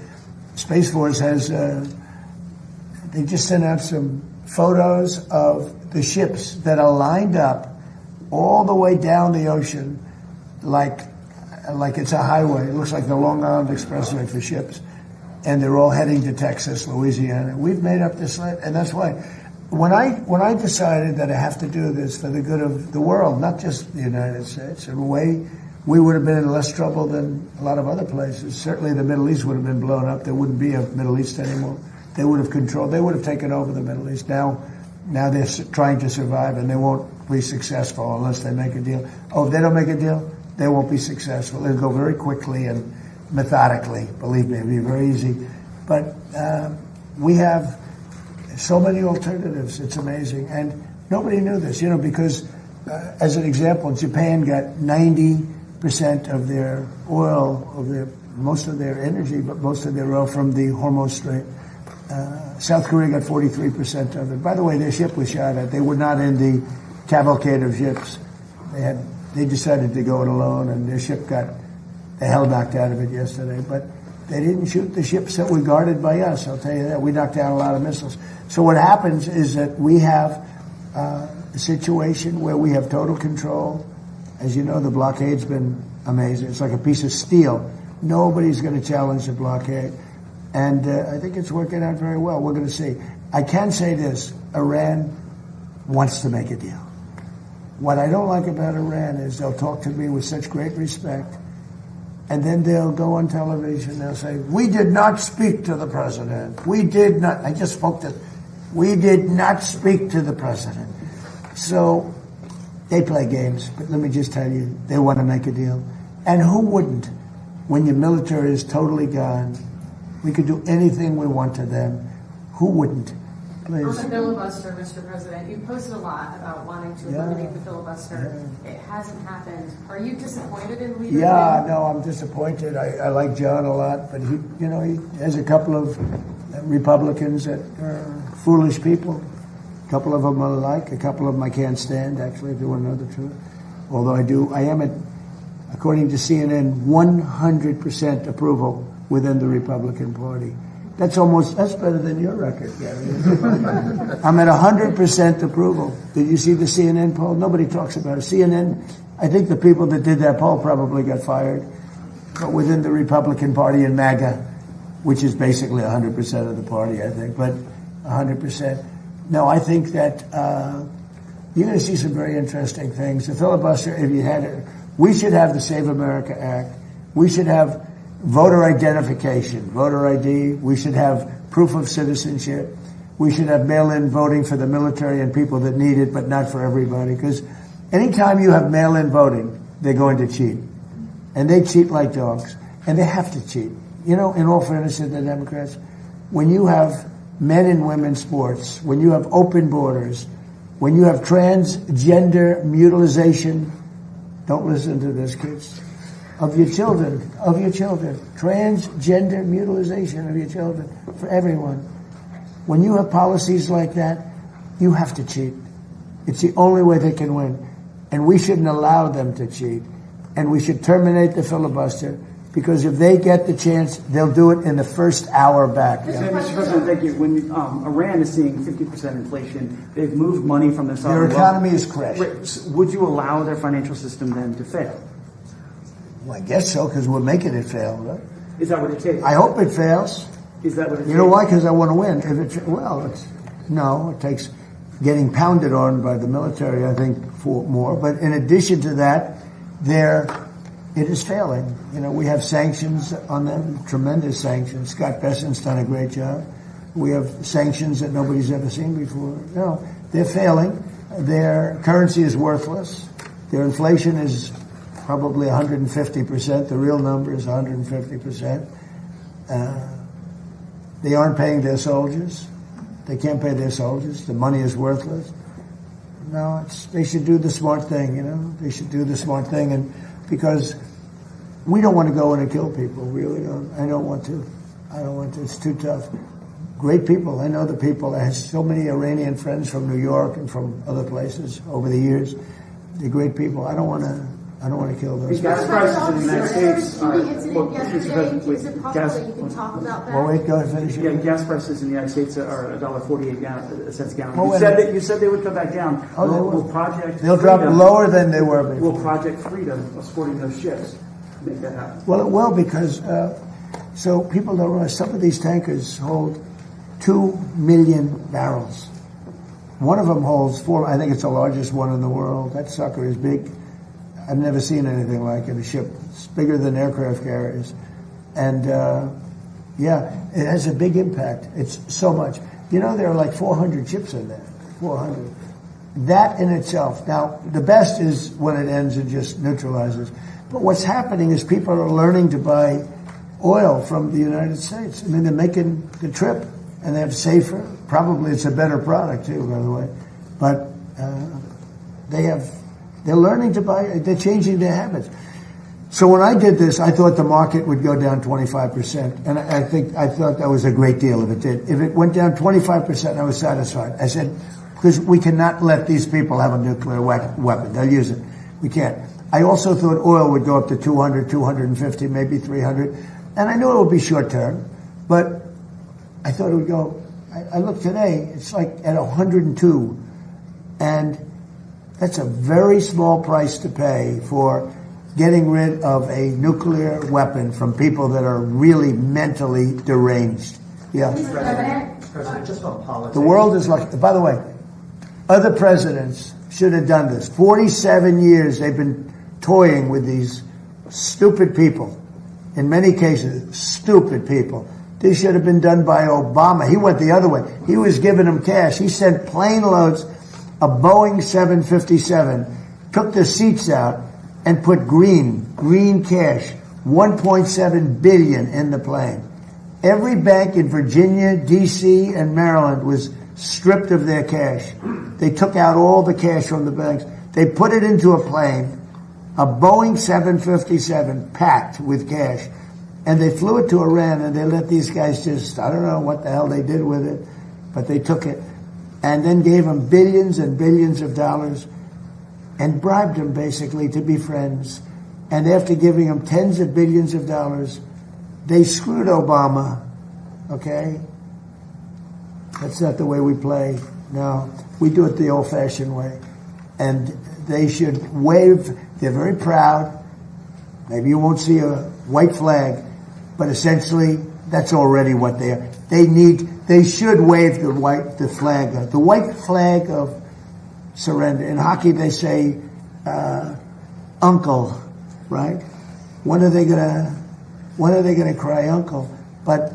Speaker 1: Space Force has, they just sent out some photos of the ships that are lined up all the way down the ocean like it's a highway. It looks like the Long Island Expressway for ships. And they're all heading to Texas, Louisiana. We've made up this list, and that's why when I decided that I have to do this for the good of the world, not just the United States, in a way, we would have been in less trouble than a lot of other places. Certainly the Middle East would have been blown up. There wouldn't be a Middle East anymore. They would have taken over the Middle East. Now they're trying to survive, and they won't be successful unless they make a deal. Oh, if they don't make a deal, they won't be successful. They'll go very quickly and methodically. Believe me, it'll be very easy. But we have so many alternatives. It's amazing. And nobody knew this, because as an example, Japan got 90% of their oil, most of their energy, but most of their oil from the Hormuz Strait. South Korea got 43% of it. By the way, their ship was shot at. They were not in the cavalcade of ships. They decided to go it alone, and their ship got the hell knocked out of it yesterday. But they didn't shoot the ships that were guarded by us, I'll tell you that. We knocked down a lot of missiles. So what happens is that we have a situation where we have total control, As you know, the blockade's been amazing. It's like a piece of steel. Nobody's going to challenge the blockade. And I think it's working out very well. We're going to see. I can say this. Iran wants to make a deal. What I don't like about Iran is they'll talk to me with such great respect, and then they'll go on television. They'll say, "We did not speak to the president. We did not." I just spoke to. We did not speak to the president. So they play games. But let me just tell you, they want to make a deal. And who wouldn't? When your military is totally gone, we could do anything we want to them. Who wouldn't? Please.
Speaker 11: On the filibuster, Mr. President, you posted a lot about wanting to eliminate the filibuster. It hasn't happened. Are you disappointed in leadership?
Speaker 1: Yeah, no, I'm disappointed. I like John a lot, but he has a couple of Republicans that are foolish people. A couple of them I like. A couple of them I can't stand, actually, if you want to know the truth. Although I am, according to CNN, 100% approval within the Republican Party. That's better than your record, Gary. I'm at 100% approval. Did you see the CNN poll? Nobody talks about it. CNN, I think the people that did that poll probably got fired. But within the Republican Party in MAGA, which is basically 100% of the party, I think, but 100%. No, I think that you're going to see some very interesting things. The filibuster, if you had it, we should have the Save America Act. We should have voter identification, voter ID. We should have proof of citizenship. We should have mail-in voting for the military and people that need it, but not for everybody. Because anytime you have mail-in voting, they're going to cheat. And they cheat like dogs. And they have to cheat. In all fairness to the Democrats, when you have men and women sports, when you have open borders, when you have transgender mutilization, don't listen to this, kids, of your children, transgender mutilization of your children for everyone. When you have policies like that, you have to cheat. It's the only way they can win. And we shouldn't allow them to cheat. And we should terminate the filibuster, because if they get the chance, they'll do it in the first hour back.
Speaker 5: Mr. President, thank you. When Iran is seeing 50% inflation, they've moved money from their
Speaker 1: Their economy is crashed.
Speaker 5: Would you allow their financial system then to fail?
Speaker 1: Well, I guess so, because we're making it fail, right?
Speaker 5: Is that what it takes?
Speaker 1: I hope it fails.
Speaker 5: Is that what it takes?
Speaker 1: You know why? Because I want to win. It takes getting pounded on by the military, I think, for more. But in addition to that, it is failing. We have sanctions on them, tremendous sanctions. Scott Bessent's done a great job. We have sanctions that nobody's ever seen before. No, they're failing. Their currency is worthless. Their inflation is probably 150%. The real number is 150%. They aren't paying their soldiers. They can't pay their soldiers. The money is worthless. No, they should do the smart thing, They should do the smart thing, and because we don't want to go in and kill people. We really don't. I don't want to. It's too tough. Great people. I know the people. I have so many Iranian friends from New York and from other places over the years. They're great people. I don't want to kill those.
Speaker 5: Gas prices in the United States.
Speaker 12: Is it possible that you can talk about that?
Speaker 1: Well, wait, go ahead, finish it.
Speaker 5: Yeah, gas prices in the United States are $1.48 gallon.
Speaker 1: Well,
Speaker 5: You said they would come back down.
Speaker 1: They'll drop lower than they were before.
Speaker 5: Will Project Freedom, supporting those ships, make that happen?
Speaker 1: Well, it will, because so people don't realize some of these tankers hold 2 million barrels. One of them holds 4. I think it's the largest one in the world. That sucker is big. I've never seen anything like it. A ship, it's bigger than aircraft carriers. And, it has a big impact. It's so much. There are like 400 ships in there. 400. That in itself. Now, the best is when it ends and just neutralizes. But what's happening is people are learning to buy oil from the United States. They're making the trip, and they have safer. Probably it's a better product, too, by the way. But they're learning to buy, they're changing their habits. So when I did this, I thought the market would go down 25%. And I thought that was a great deal if it did. If it went down 25%, I was satisfied. I said, because we cannot let these people have a nuclear weapon. They'll use it. We can't. I also thought oil would go up to 200, 250, maybe 300. And I knew it would be short term, but I thought it would go, I looked today, it's like at 102. And That's a very small price to pay for getting rid of a nuclear weapon from people that are really mentally deranged. Yeah.
Speaker 13: President, just on politics.
Speaker 1: The world is like, by the way, other presidents should have done this. 47 years they've been toying with these stupid people. In many cases, stupid people. This should have been done by Obama. He went the other way. He was giving them cash. He sent plane loads of Boeing 757, took the seats out, and put green cash, $1.7 billion in the plane. Every bank in Virginia, D.C., and Maryland was stripped of their cash. They took out all the cash from the banks. They put it into a plane, a Boeing 757 packed with cash, and they flew it to Iran, and they let these guys just, I don't know what the hell they did with it, but they took it and then gave them billions and billions of dollars and bribed them basically to be friends. And after giving them tens of billions of dollars, they screwed Obama, okay? That's not the way we play. No, we do it the old-fashioned way. And they should wave. They're very proud. Maybe you won't see a white flag, but essentially that's already what they are. They should wave the white flag of surrender. In hockey, they say uncle, right? When are they gonna cry uncle? But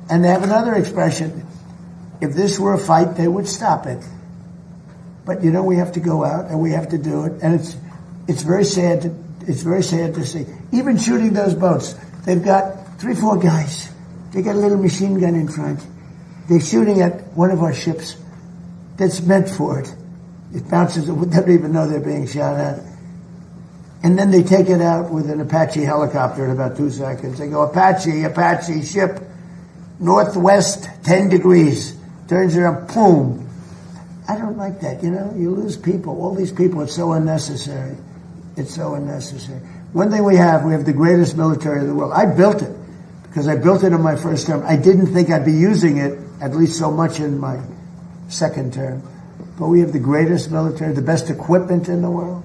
Speaker 1: and they have another expression. If this were a fight, they would stop it. But you know, we have to go out and we have to do it, and it's very sad to see. Even shooting those boats, they've got 3-4 guys. They got a little machine gun in front. They're shooting at one of our ships that's meant for it. It bounces. They don't even know they're being shot at. And then they take it out with an Apache helicopter in about 2 seconds. They go, Apache ship, northwest 10 degrees. Turns around, boom. I don't like that, you know. You lose people. All these people, it's so unnecessary. It's so unnecessary. One thing we have the greatest military in the world. I built it because I built it in my first term. I didn't think I'd be using it at least so much in my second term. But we have the greatest military, the best equipment in the world.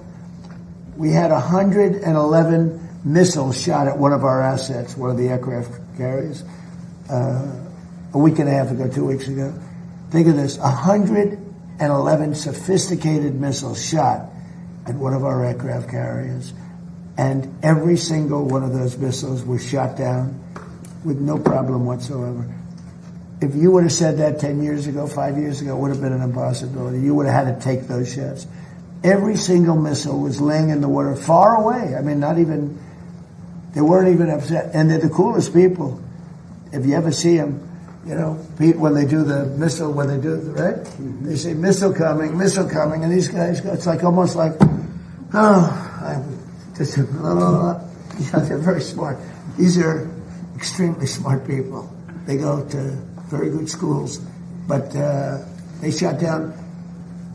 Speaker 1: We had 111 missiles shot at one of our assets, one of the aircraft carriers, a week and a half ago, 2 weeks ago. Think of this, 111 sophisticated missiles shot at one of our aircraft carriers. And every single one of those missiles was shot down with no problem whatsoever. If you would have said that 10 years ago, 5 years ago, it would have been an impossibility. You would have had to take those shots. Every single missile was laying in the water far away. I mean, they weren't even upset. And they're the coolest people. If you ever see them, you know, when they do the missile, right? They say, missile coming, and these guys go, it's like almost like, they're very smart. These are extremely smart people. They go to very good schools, but they shot down.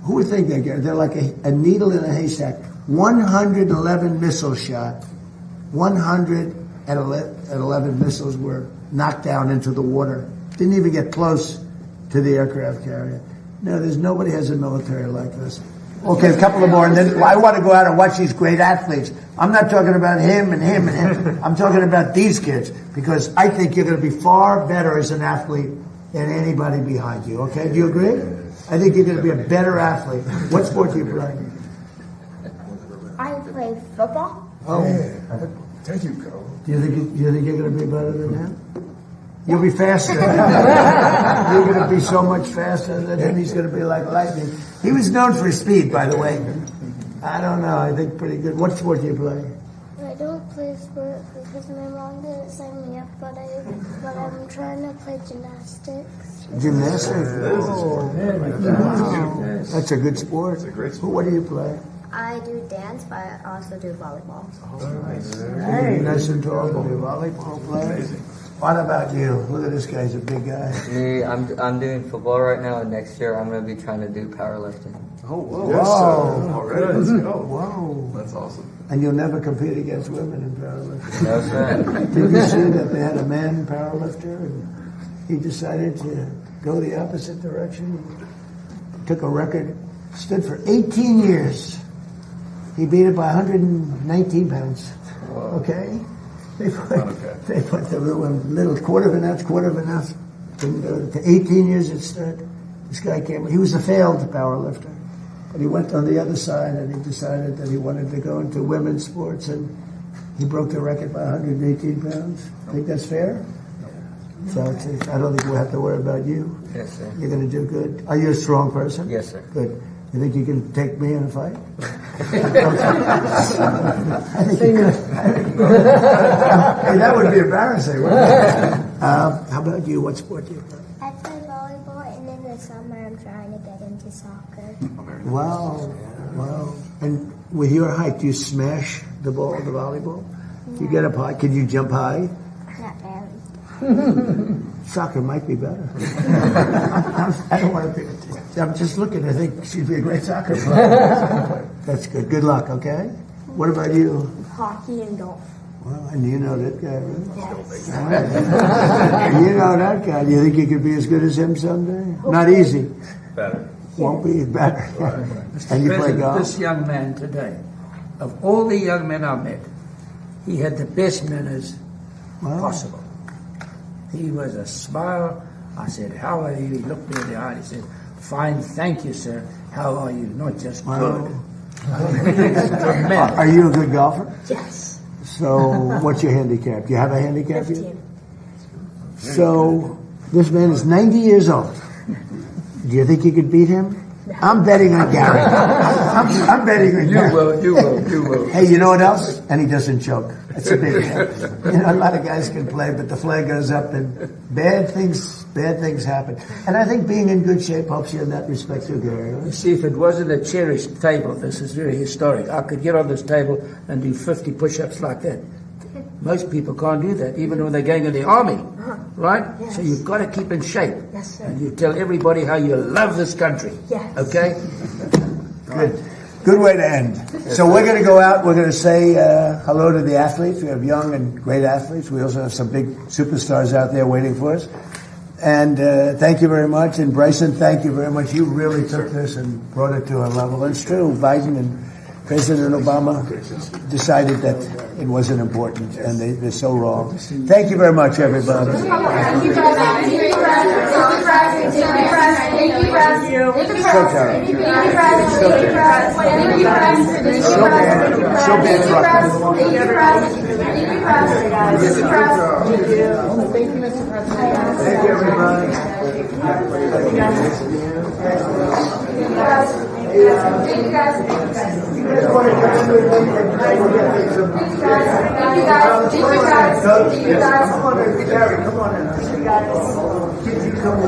Speaker 1: Who would think they're like a needle in a haystack. 111 missiles shot. 111 missiles were knocked down into the water. Didn't even get close to the aircraft carrier. No, nobody has a military like this. Okay, a couple of more, and then I want to go out and watch these great athletes. I'm not talking about him and him and him. I'm talking about these kids, because I think you're going to be far better as an athlete than anybody behind you, okay? Do you agree? I think you're going to be a better athlete. What sport do you play?
Speaker 14: I play football.
Speaker 1: Oh.
Speaker 6: Thank you, Cole.
Speaker 1: Do you think you're going to be better than him? You'll be faster. You're going to be so much faster than him. He's going to be like lightning. He was known for his speed, by the way. I don't know. I think pretty good. What sport do you play?
Speaker 14: I don't play sport because my mom didn't sign me up, but I'm trying to play gymnastics.
Speaker 1: Gymnastics? Oh, wow. That's a good sport. It's a great sport. What do you play?
Speaker 14: I do dance, but I also do volleyball.
Speaker 1: Oh, nice. Hey, nice and tall. Volleyball player. What about you? Look at this guy. He's a big guy.
Speaker 15: Me, I'm doing football right now, and next year I'm going to be trying to do powerlifting.
Speaker 3: Oh, whoa.
Speaker 6: Yes,
Speaker 1: Whoa.
Speaker 6: All right, let's go.
Speaker 1: Whoa.
Speaker 3: That's awesome.
Speaker 1: And you'll never compete against women in powerlifting.
Speaker 15: No, sir.
Speaker 1: Did you see that they had a man powerlifter and he decided to go the opposite direction? Took a record Stood for 18 years. He beat it by 119 pounds. Okay? They put the little quarter of an ounce to 18 years it stood. This guy came, he was a failed power lifter. But he went on the other side and he decided that he wanted to go into women's sports, and he broke the record by 118 pounds. Think that's fair? So I don't think we'll have to worry about you.
Speaker 15: Yes, sir.
Speaker 1: You're going to do good. Are you a strong person?
Speaker 15: Yes, sir.
Speaker 1: Good. You think you can take me in a fight? I think you could. Hey, that would be embarrassing, wouldn't it? How about you? What sport do you play?
Speaker 14: I play volleyball, and in the summer I'm trying to get into soccer.
Speaker 1: Wow. Wow. And with your height, do you smash the ball, the volleyball?
Speaker 14: No.
Speaker 1: You get up high. Can you jump high?
Speaker 14: Not really.
Speaker 1: Soccer might be better. I don't want to be. I'm just looking. I think she'd be a great soccer player. That's good. Good luck, okay? What about you?
Speaker 14: Hockey and golf.
Speaker 1: Well, and you know that guy, right?
Speaker 14: Yes.
Speaker 1: You know that guy. Do you think you could be as good as him someday? Not easy.
Speaker 10: Better.
Speaker 1: Won't be better. And you play
Speaker 4: President,
Speaker 1: golf?
Speaker 4: this young man today, of all the young men I've met, he had the best manners possible. He was a smile. I said, "How are you?" He looked me in the eye and he said, "Fine, thank you, sir. How are you?" Not just good.
Speaker 1: Are you a good golfer?
Speaker 14: Yes.
Speaker 1: So, what's your handicap? Do you have a handicap?
Speaker 14: 15.
Speaker 1: So, this man is 90 years old. Do you think you could beat him? I'm betting on Gary. I'm betting on Gary.
Speaker 4: You will.
Speaker 1: Hey, you know what else? And he doesn't choke. That's a big deal. You know, a lot of guys can play, but the flag goes up and bad things happen. And I think being in good shape helps you in that respect too, Gary.
Speaker 4: You see, if it wasn't a cherished table, this is very historic. I could get on this table and do 50 push-ups like that. Most people can't do that, even when they're going in the army, right?
Speaker 14: Yes.
Speaker 4: So you've got to keep in shape.
Speaker 14: Yes, sir.
Speaker 4: And you tell everybody how you love this country.
Speaker 14: Yes.
Speaker 4: Okay?
Speaker 1: Good. Good way to end. So we're going to go out. We're going to say hello to the athletes. We have young and great athletes. We also have some big superstars out there waiting for us. And thank you very much. And Bryson, thank you very much. You really took this and brought it to a level. And it's true. Biden and President Obama decided that it wasn't important, and they're so wrong. Thank you very much, everybody.
Speaker 11: Thank you, President. Thank you, President. Thank you, President. Thank you, President. Thank you, President. Thank you, President. Thank you, President. Thank you, President.
Speaker 1: Show band rock.
Speaker 11: Thank you, President. Thank you, President. Thank you, President. Thank you. Thank you, Mr. President.
Speaker 1: Thank you, everybody.
Speaker 11: Thank you, guys. Thank you, guys. Thank you, guys.
Speaker 1: Come on in, Gary. Come on in. Thank you, guys. Kids, you come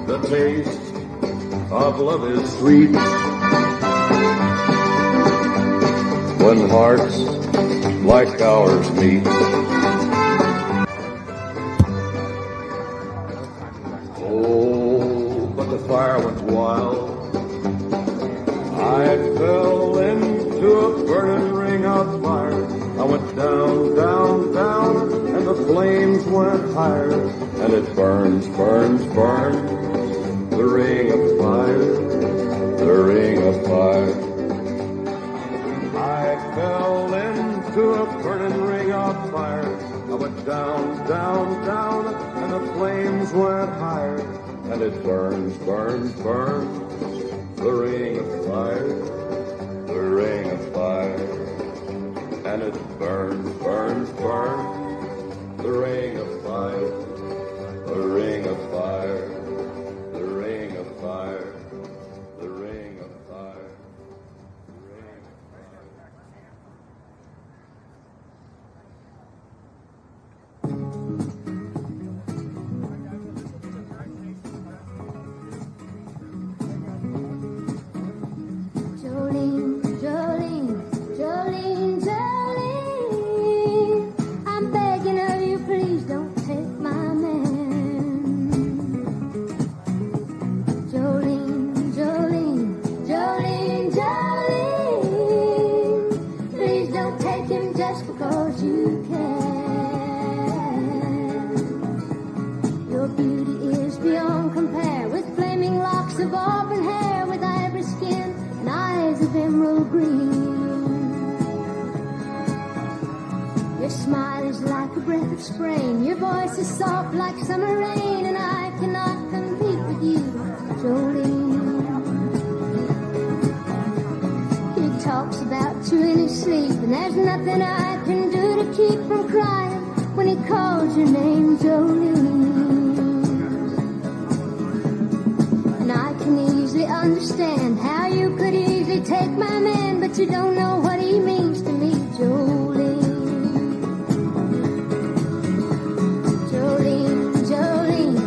Speaker 16: The taste of love is sweet when hearts like ours meet. Oh, but the fire went wild. I fell into a burning ring of fire. I went down, down, down, and the flames went higher. And it burns, burns, burns. The ring of fire, the ring of fire. I fell into a burning down, down, down, and the flames went higher, and it burns, burns, burns, the ring of fire, the ring of fire, and it burns, burns, burns, the ring of fire, the ring of fire, the ring of fire, the ring of fire, the ring of fire.
Speaker 14: Jolene, Jolene, Jolene, Jolene, I'm begging of you, please don't take my man. Jolene, Jolene, Jolene, Jolene, please don't take him just because you can. Your beauty is beyond compare, with flaming locks of auburn hair, with ivory skin and eyes of emerald green. Your smile is like a breath of spring, your voice is soft like summer rain, and I cannot compete with you, Jolene. He talks about you in his sleep, and there's nothing I can do to keep from crying when he calls your name, Jolene. And I can easily understand how you could easily take my man, but you don't know what he means to me, Jolene. Jolene, Jolene,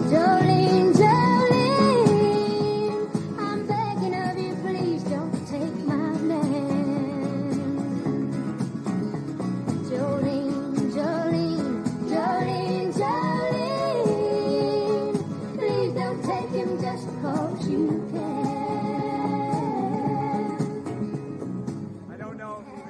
Speaker 14: Jolene, Jolene, I'm begging of you, please don't take my man. Jolene, Jolene, Jolene, Jolene, please don't take him just because you can.
Speaker 5: I don't know if you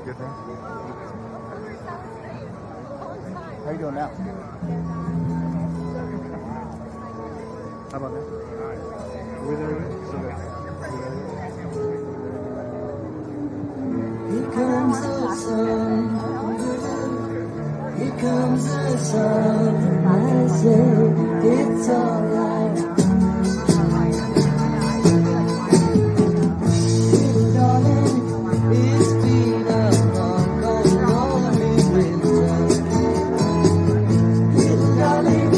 Speaker 3: Good thing. How you doing now? How about that?
Speaker 17: Here comes the sun. Here comes the sun. I say it's alright. Darling, it's been a long, cold, lonely winter. Darling,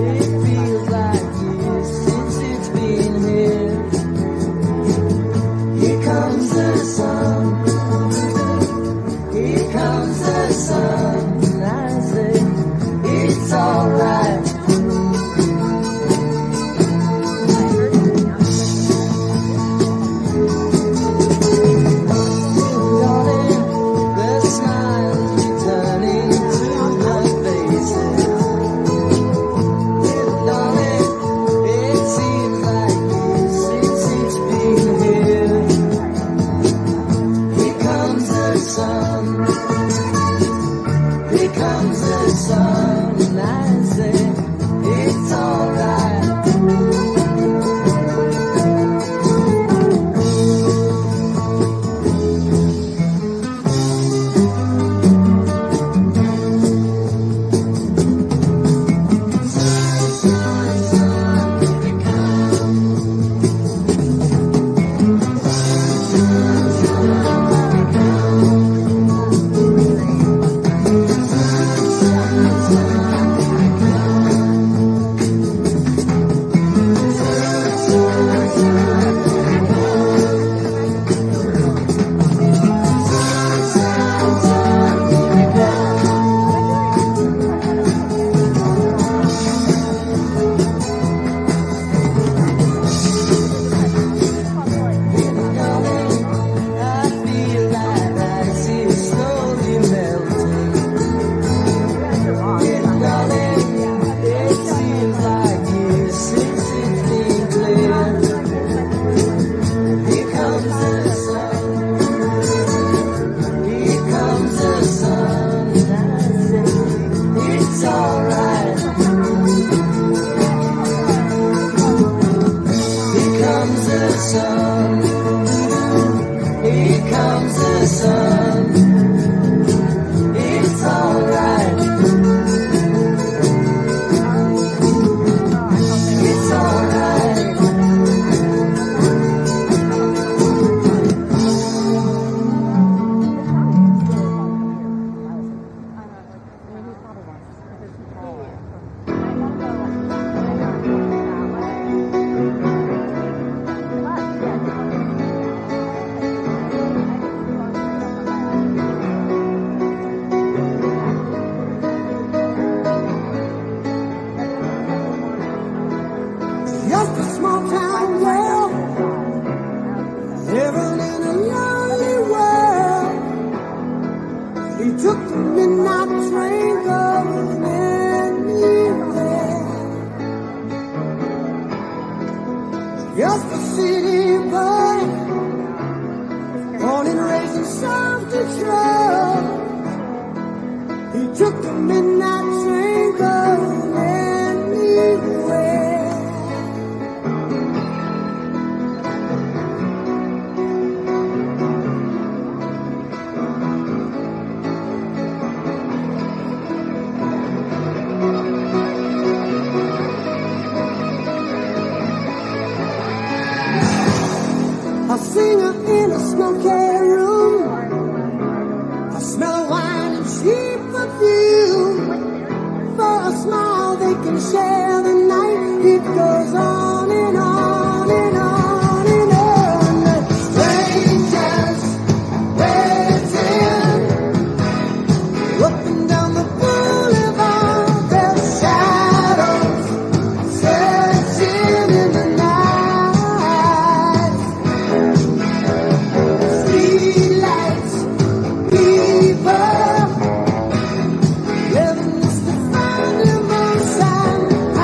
Speaker 17: it feels like years since it's been here. Here comes the sun. Here comes the sun. I say it's alright. Living is to find your moonshine.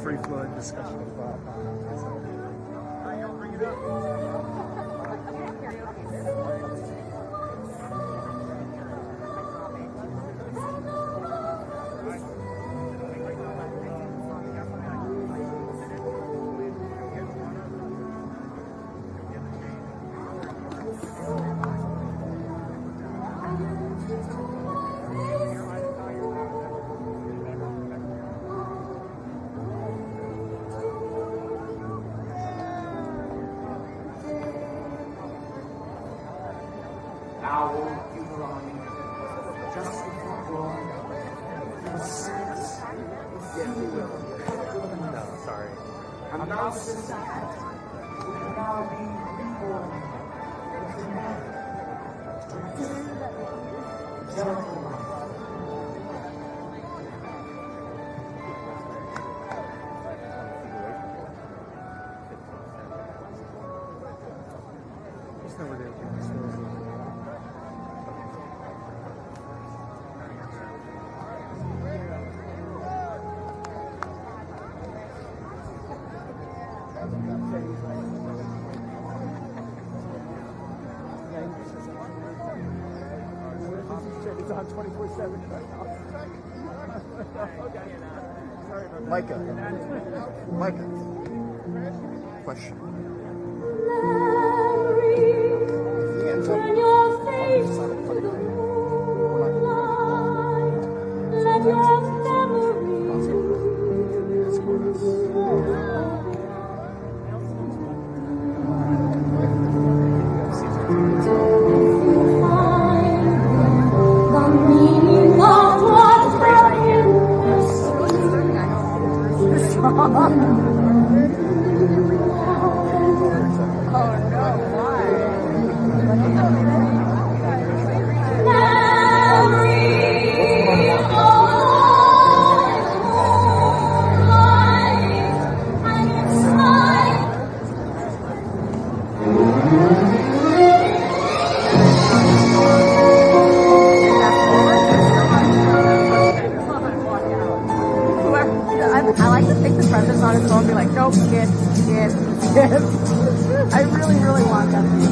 Speaker 6: free-flowing discussion about bring it
Speaker 2: Now won't you run just before
Speaker 10: No, sorry.
Speaker 2: and now sad will now be reborn.
Speaker 6: It's on 24/7 right now. Micah. Question.
Speaker 14: Turn your face to the moonlight. Let your
Speaker 18: I like to think the president's on his phone and be like, nope, skip. I really want that to be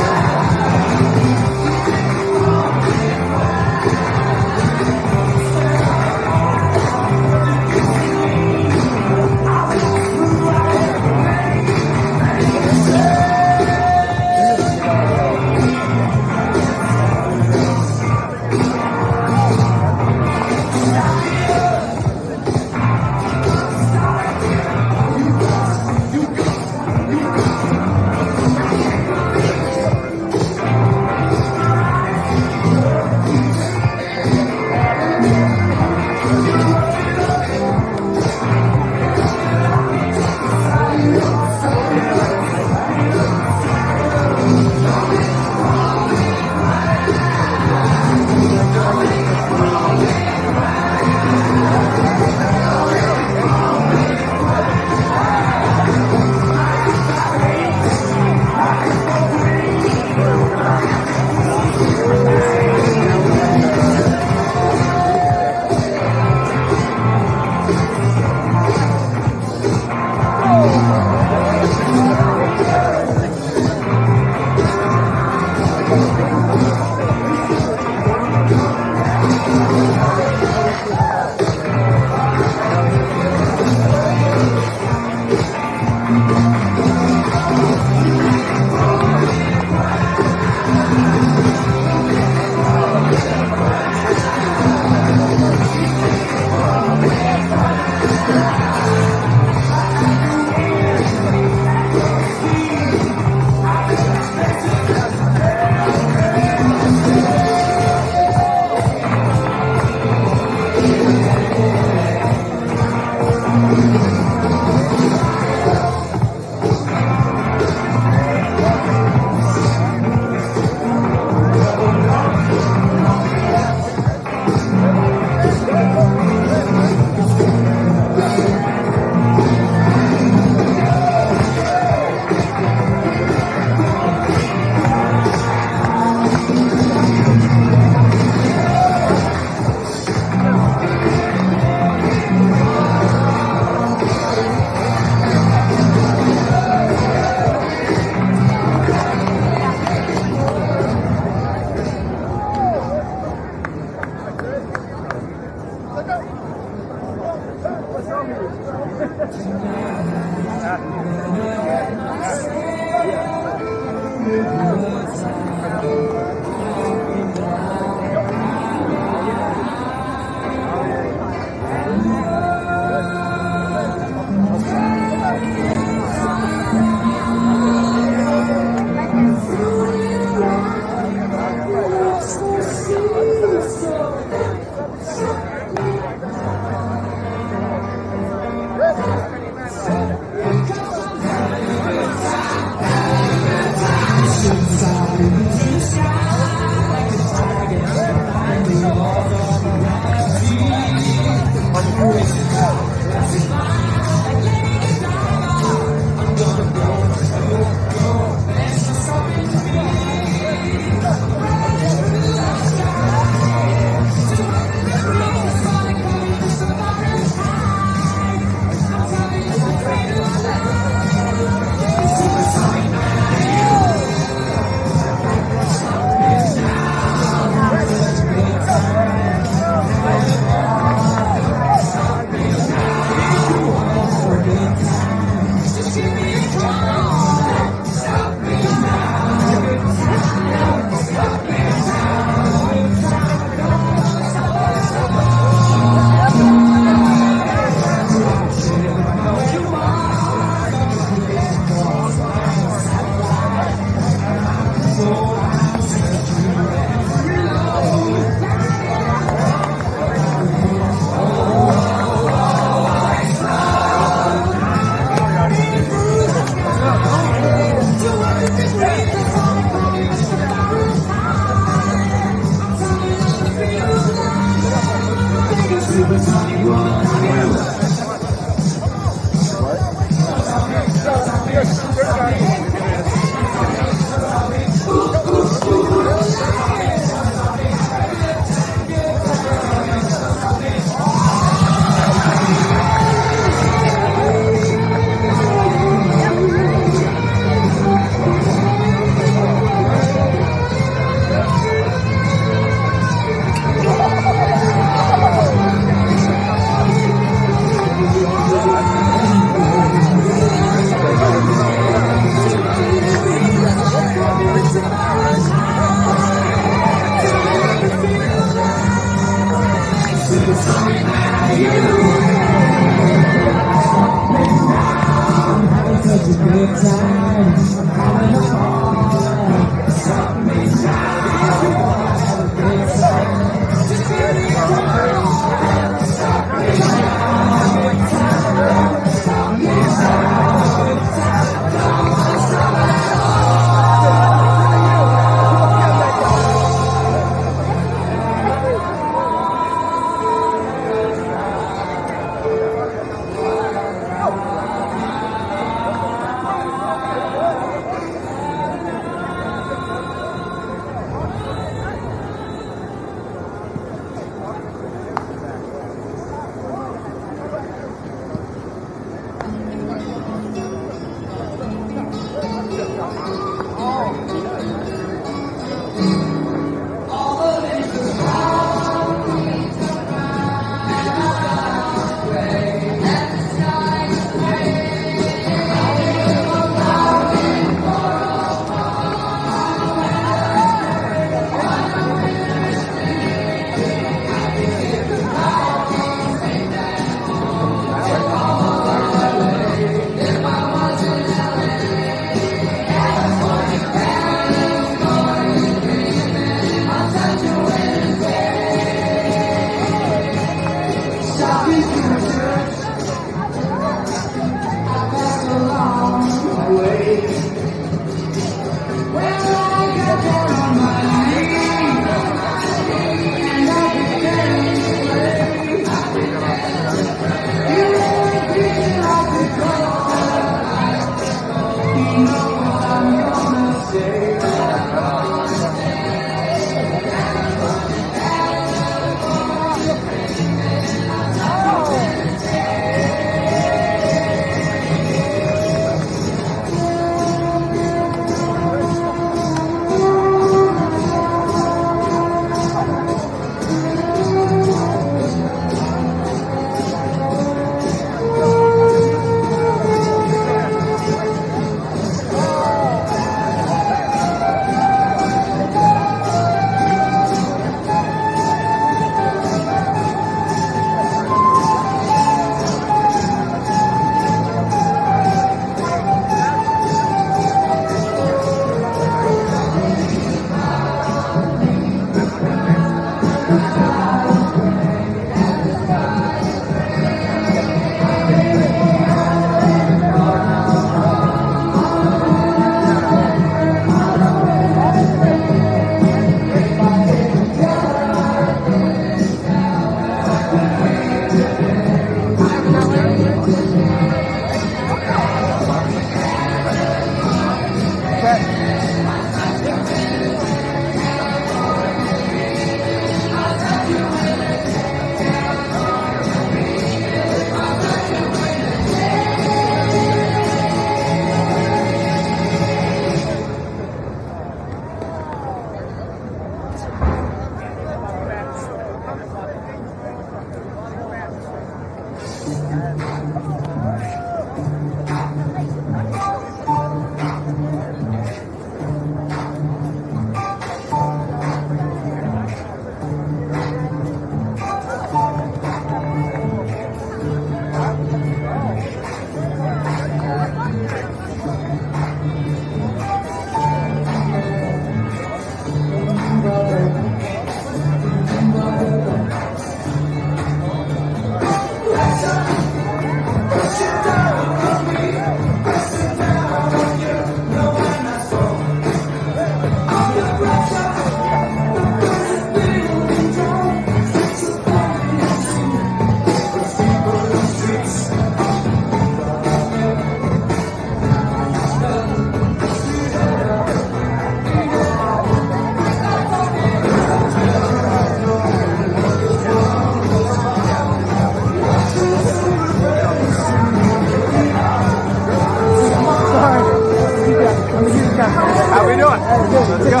Speaker 10: How we doing? Let's go.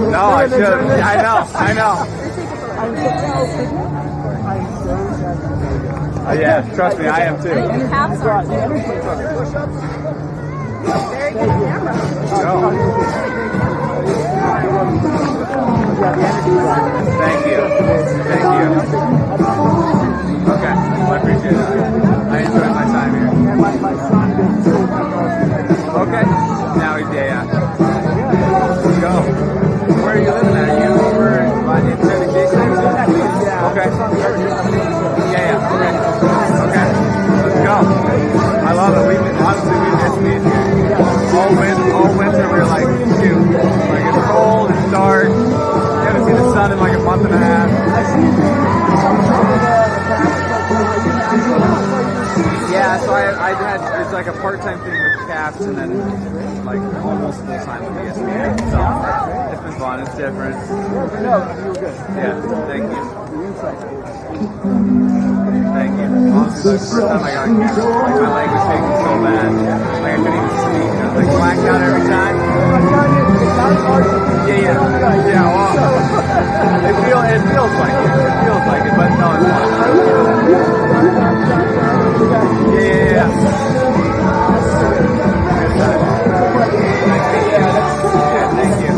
Speaker 10: No, I should. I know. Yeah, trust me, I am too.
Speaker 18: Very good camera.
Speaker 10: Thank you. Okay, I appreciate that. I enjoyed my time here. Okay. Now he's Let's go. Where are you living at? Are you over by the Pacific Gate Station? Okay. Yeah. Okay. Let's go. I love it. We missed being here. All winter we were like, shoot. Like it's cold, it's dark. You haven't seen the sun in like a month and a half. Yeah, so I had, it's like a part-time thing with Caps and then like almost full-time with ESPN. So it's been fun, it's different. Yeah, thank you. Thank you. Honestly, the first time I got here, like my leg was shaking so bad. Like I couldn't even speak. I was like blacked out every time. Yeah, well, it feels like it, but no, it's fine. Yeah. Good time. Thank you.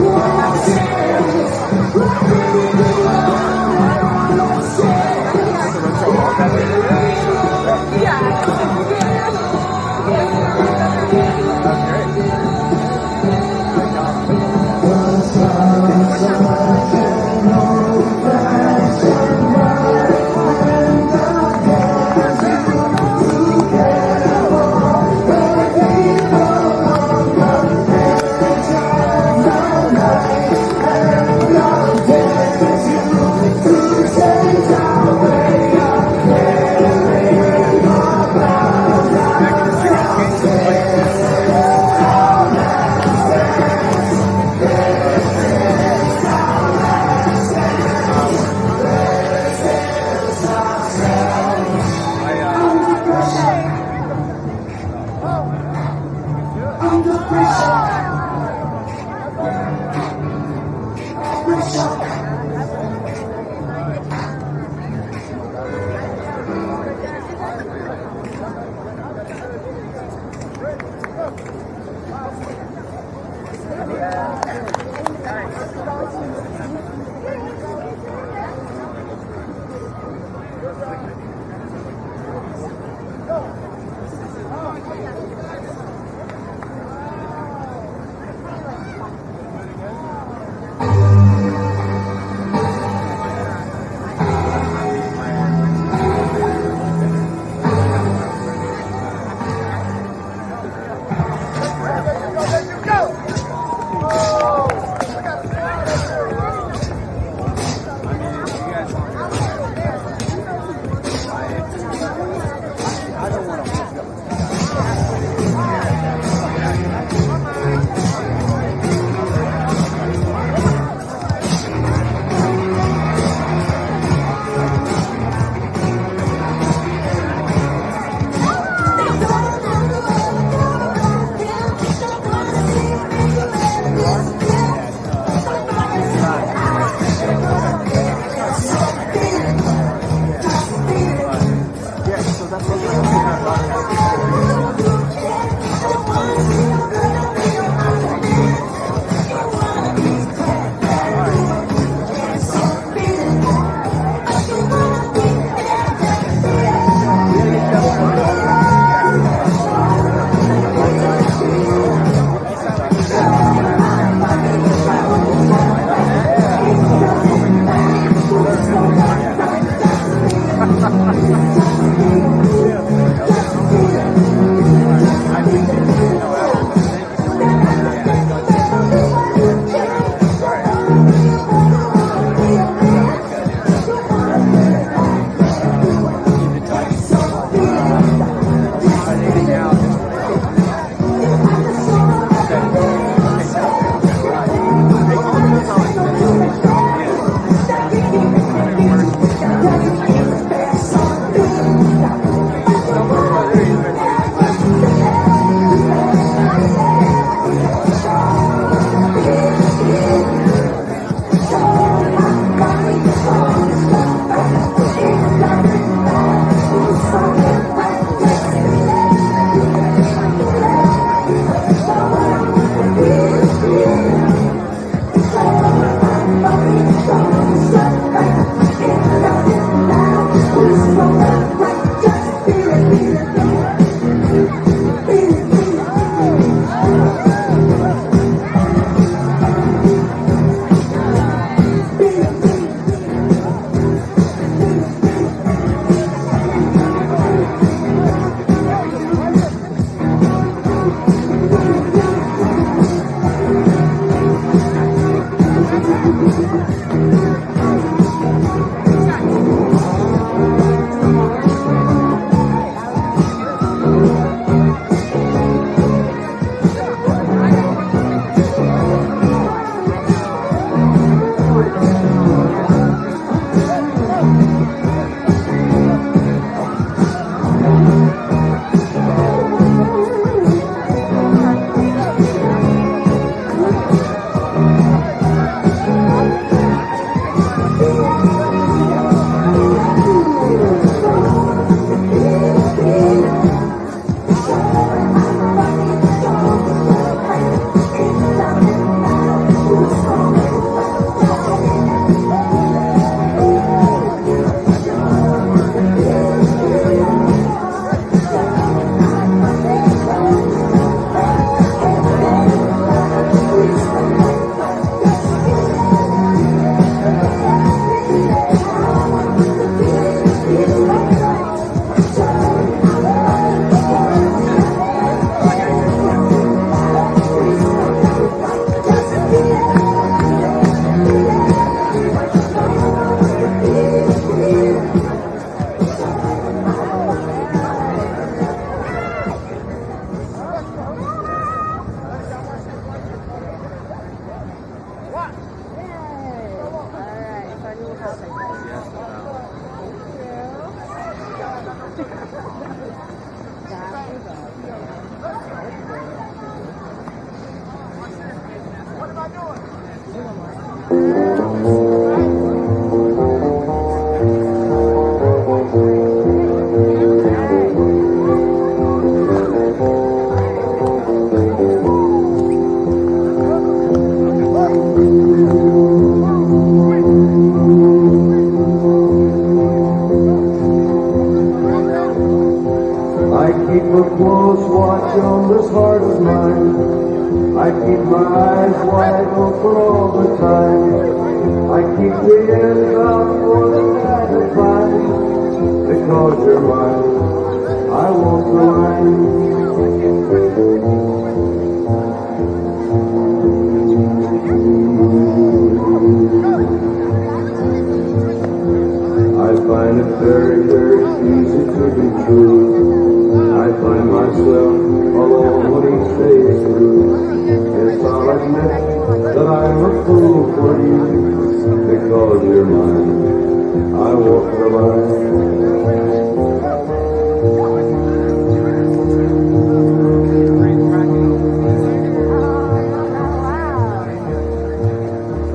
Speaker 16: I keep a close watch on this heart of mine. I keep my eyes wide open all the time. I keep the ears out for the night to find. Because you're mine, I walk the line. I find it very, very easy to be true. I find myself alone when each day is through. Yes, I'll admit that I'm a fool for you. Because you're mine, I walk the line.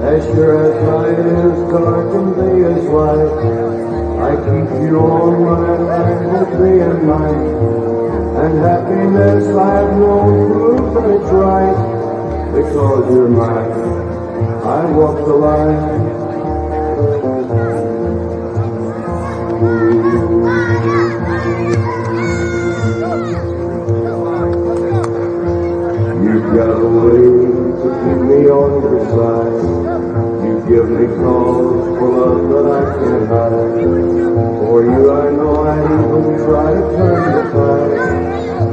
Speaker 16: As sure as night is dark and day is light, I keep you on my mind with day and night. And happiness I've known proof that it's right. Because you're mine, I walk the line. You've got a way to keep me on your side. You give me cause for love that I can't hide. For you I know I try to turn the tide,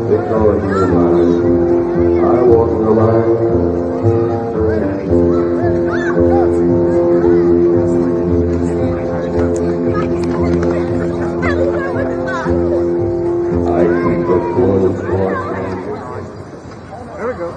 Speaker 16: because you're mine, I walk the line. I keep a close watch.
Speaker 10: There we go.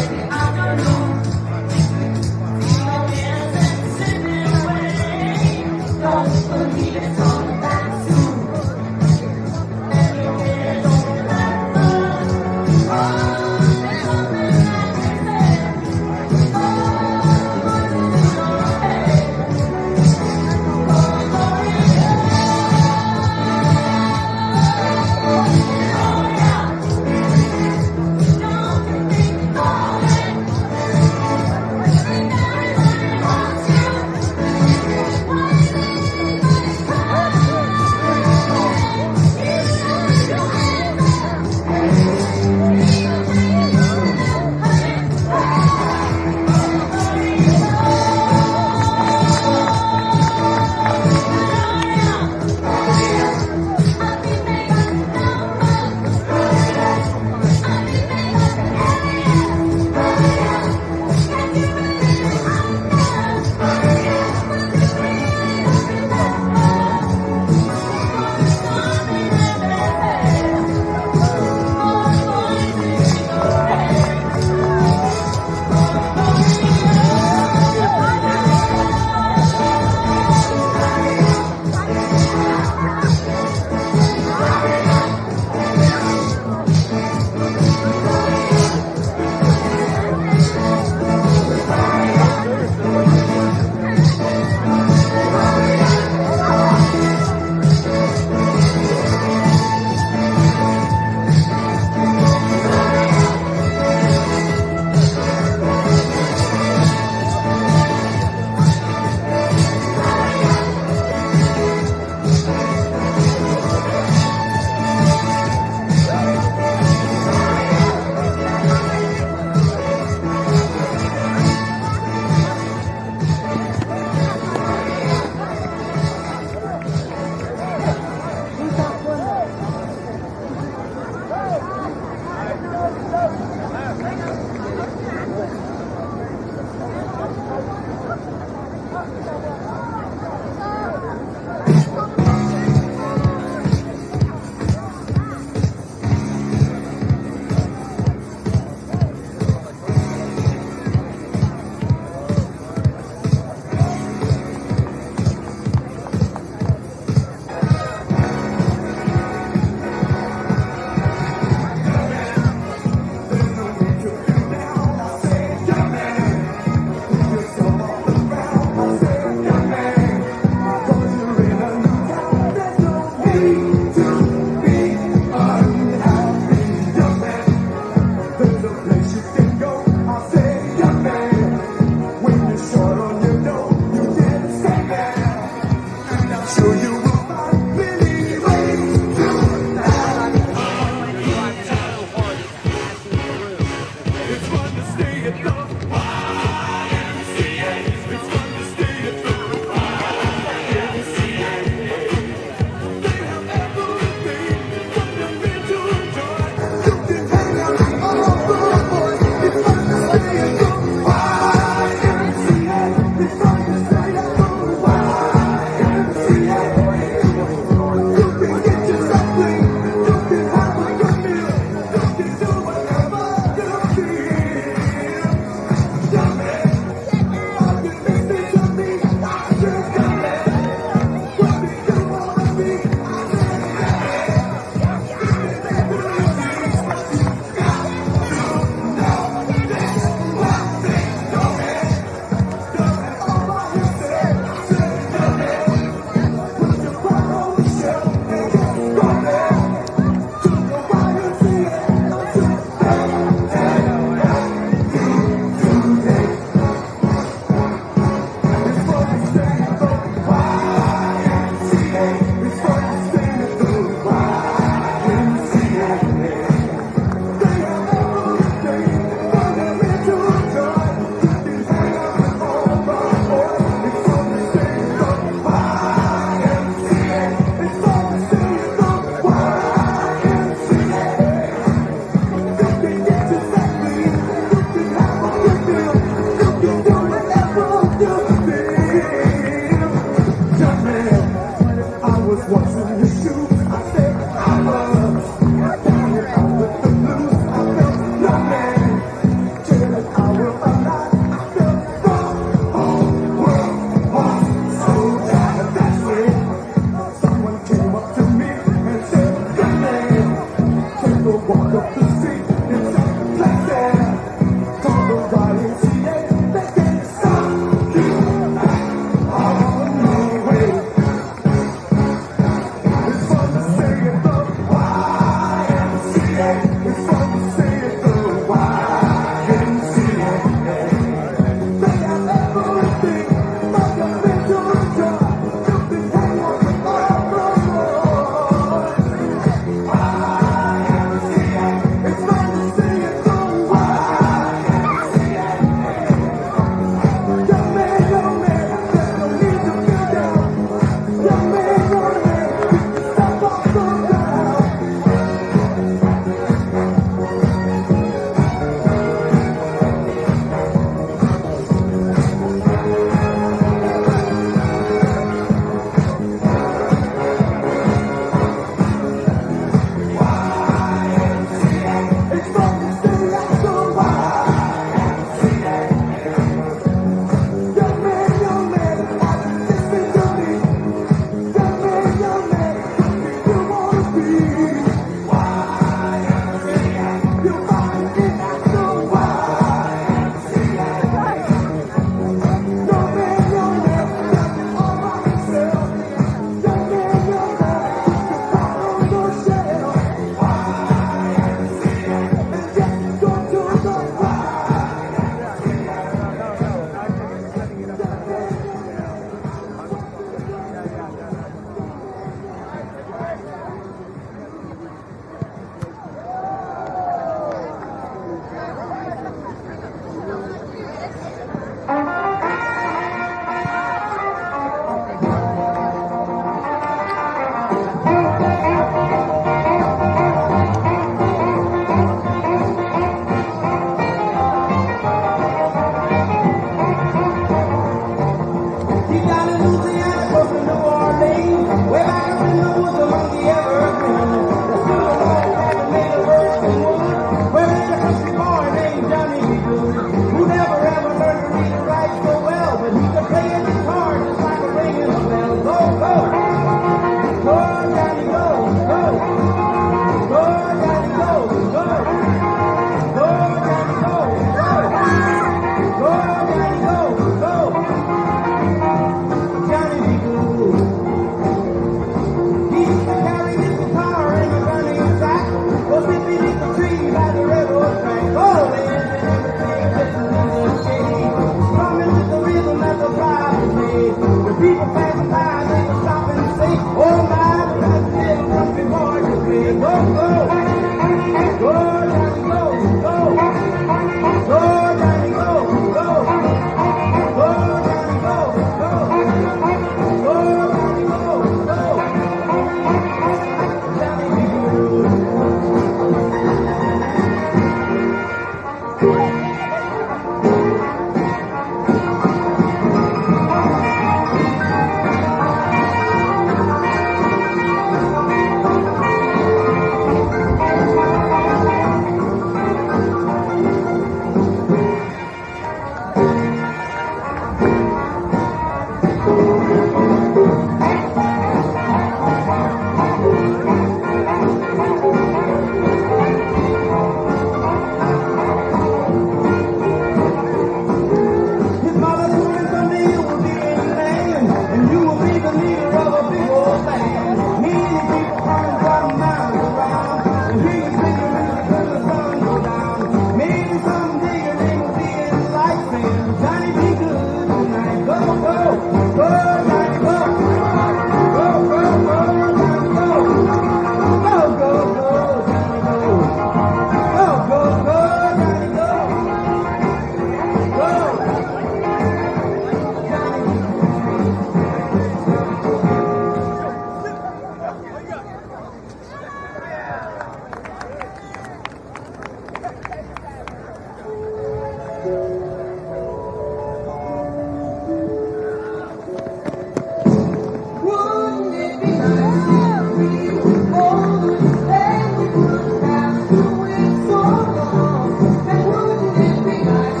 Speaker 17: Wouldn't it be nice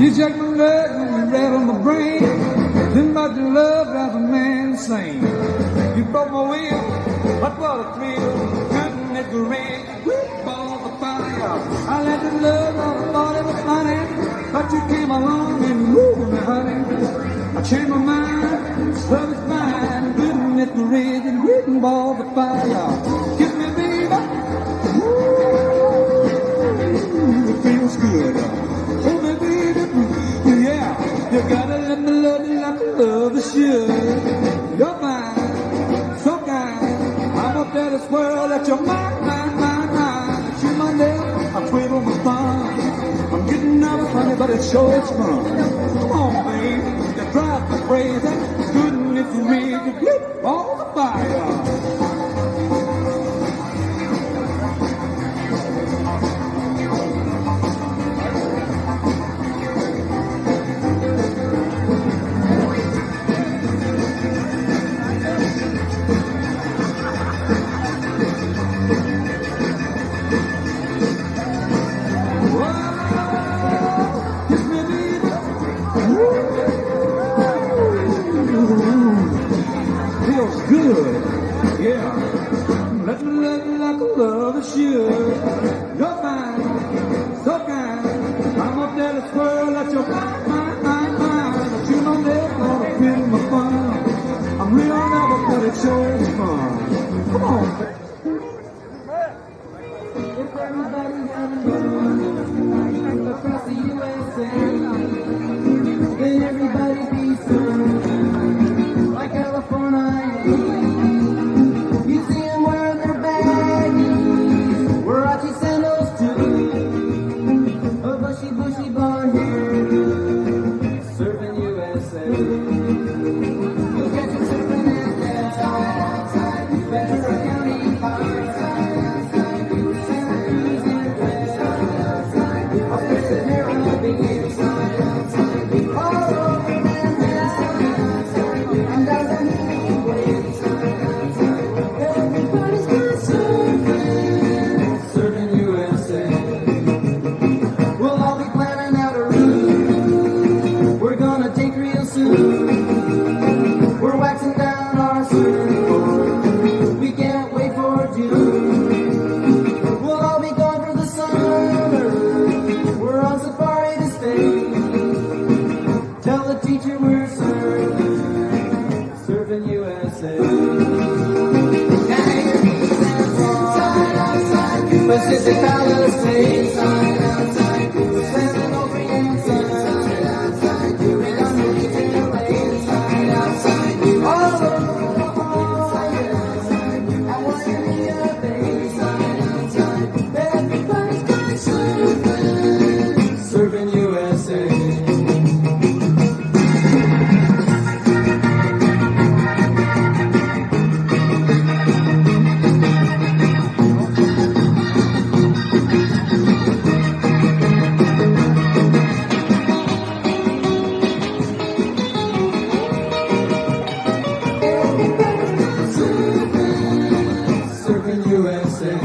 Speaker 19: You check my blood and you rattle my brain. Then about your love drives a man insane. You broke my wheel, but what a thrill. Couldn't make the rain, balls of fire. I let the love of the body was burning balls of fire. Kiss me, baby. Ooh, it feels good. Hold me, baby. Yeah, you gotta let me love you like I love the should. You're fine, so kind. I'm up there to swirl at your mind. Shoot my left, I twiddle my thumb. I'm getting nervous, honey, but it sure is fun. Come on, baby, that drives me crazy. Couldn't it read the flip all the fire? Feels good, yeah. Let me love you like I love it should. You're fine, so kind. I'm up there to swirl at your mind. But you my left on a pin my fun. I'm real nervous, but it sure is fun. Come on, baby.
Speaker 17: If everybody's having fun across the USA, then everybody be some like California. You see them wearing their baggies, Warachi sandals too, a bushy blonde hair, surfing USA. You'll catch them surfing at that outside, Ventura County Park. We're waxing down our surfboard. We can't wait for June. We'll all be gone for the summer. We're on safari to stay. Tell the teacher we're surfing USA. Pacific Palisades. Side outside, San Ocean side outside, and on the retail lane. Side outside, all over the side outside, I want to be a baby. Side outside, everybody's going surfing USA. Surfing USA.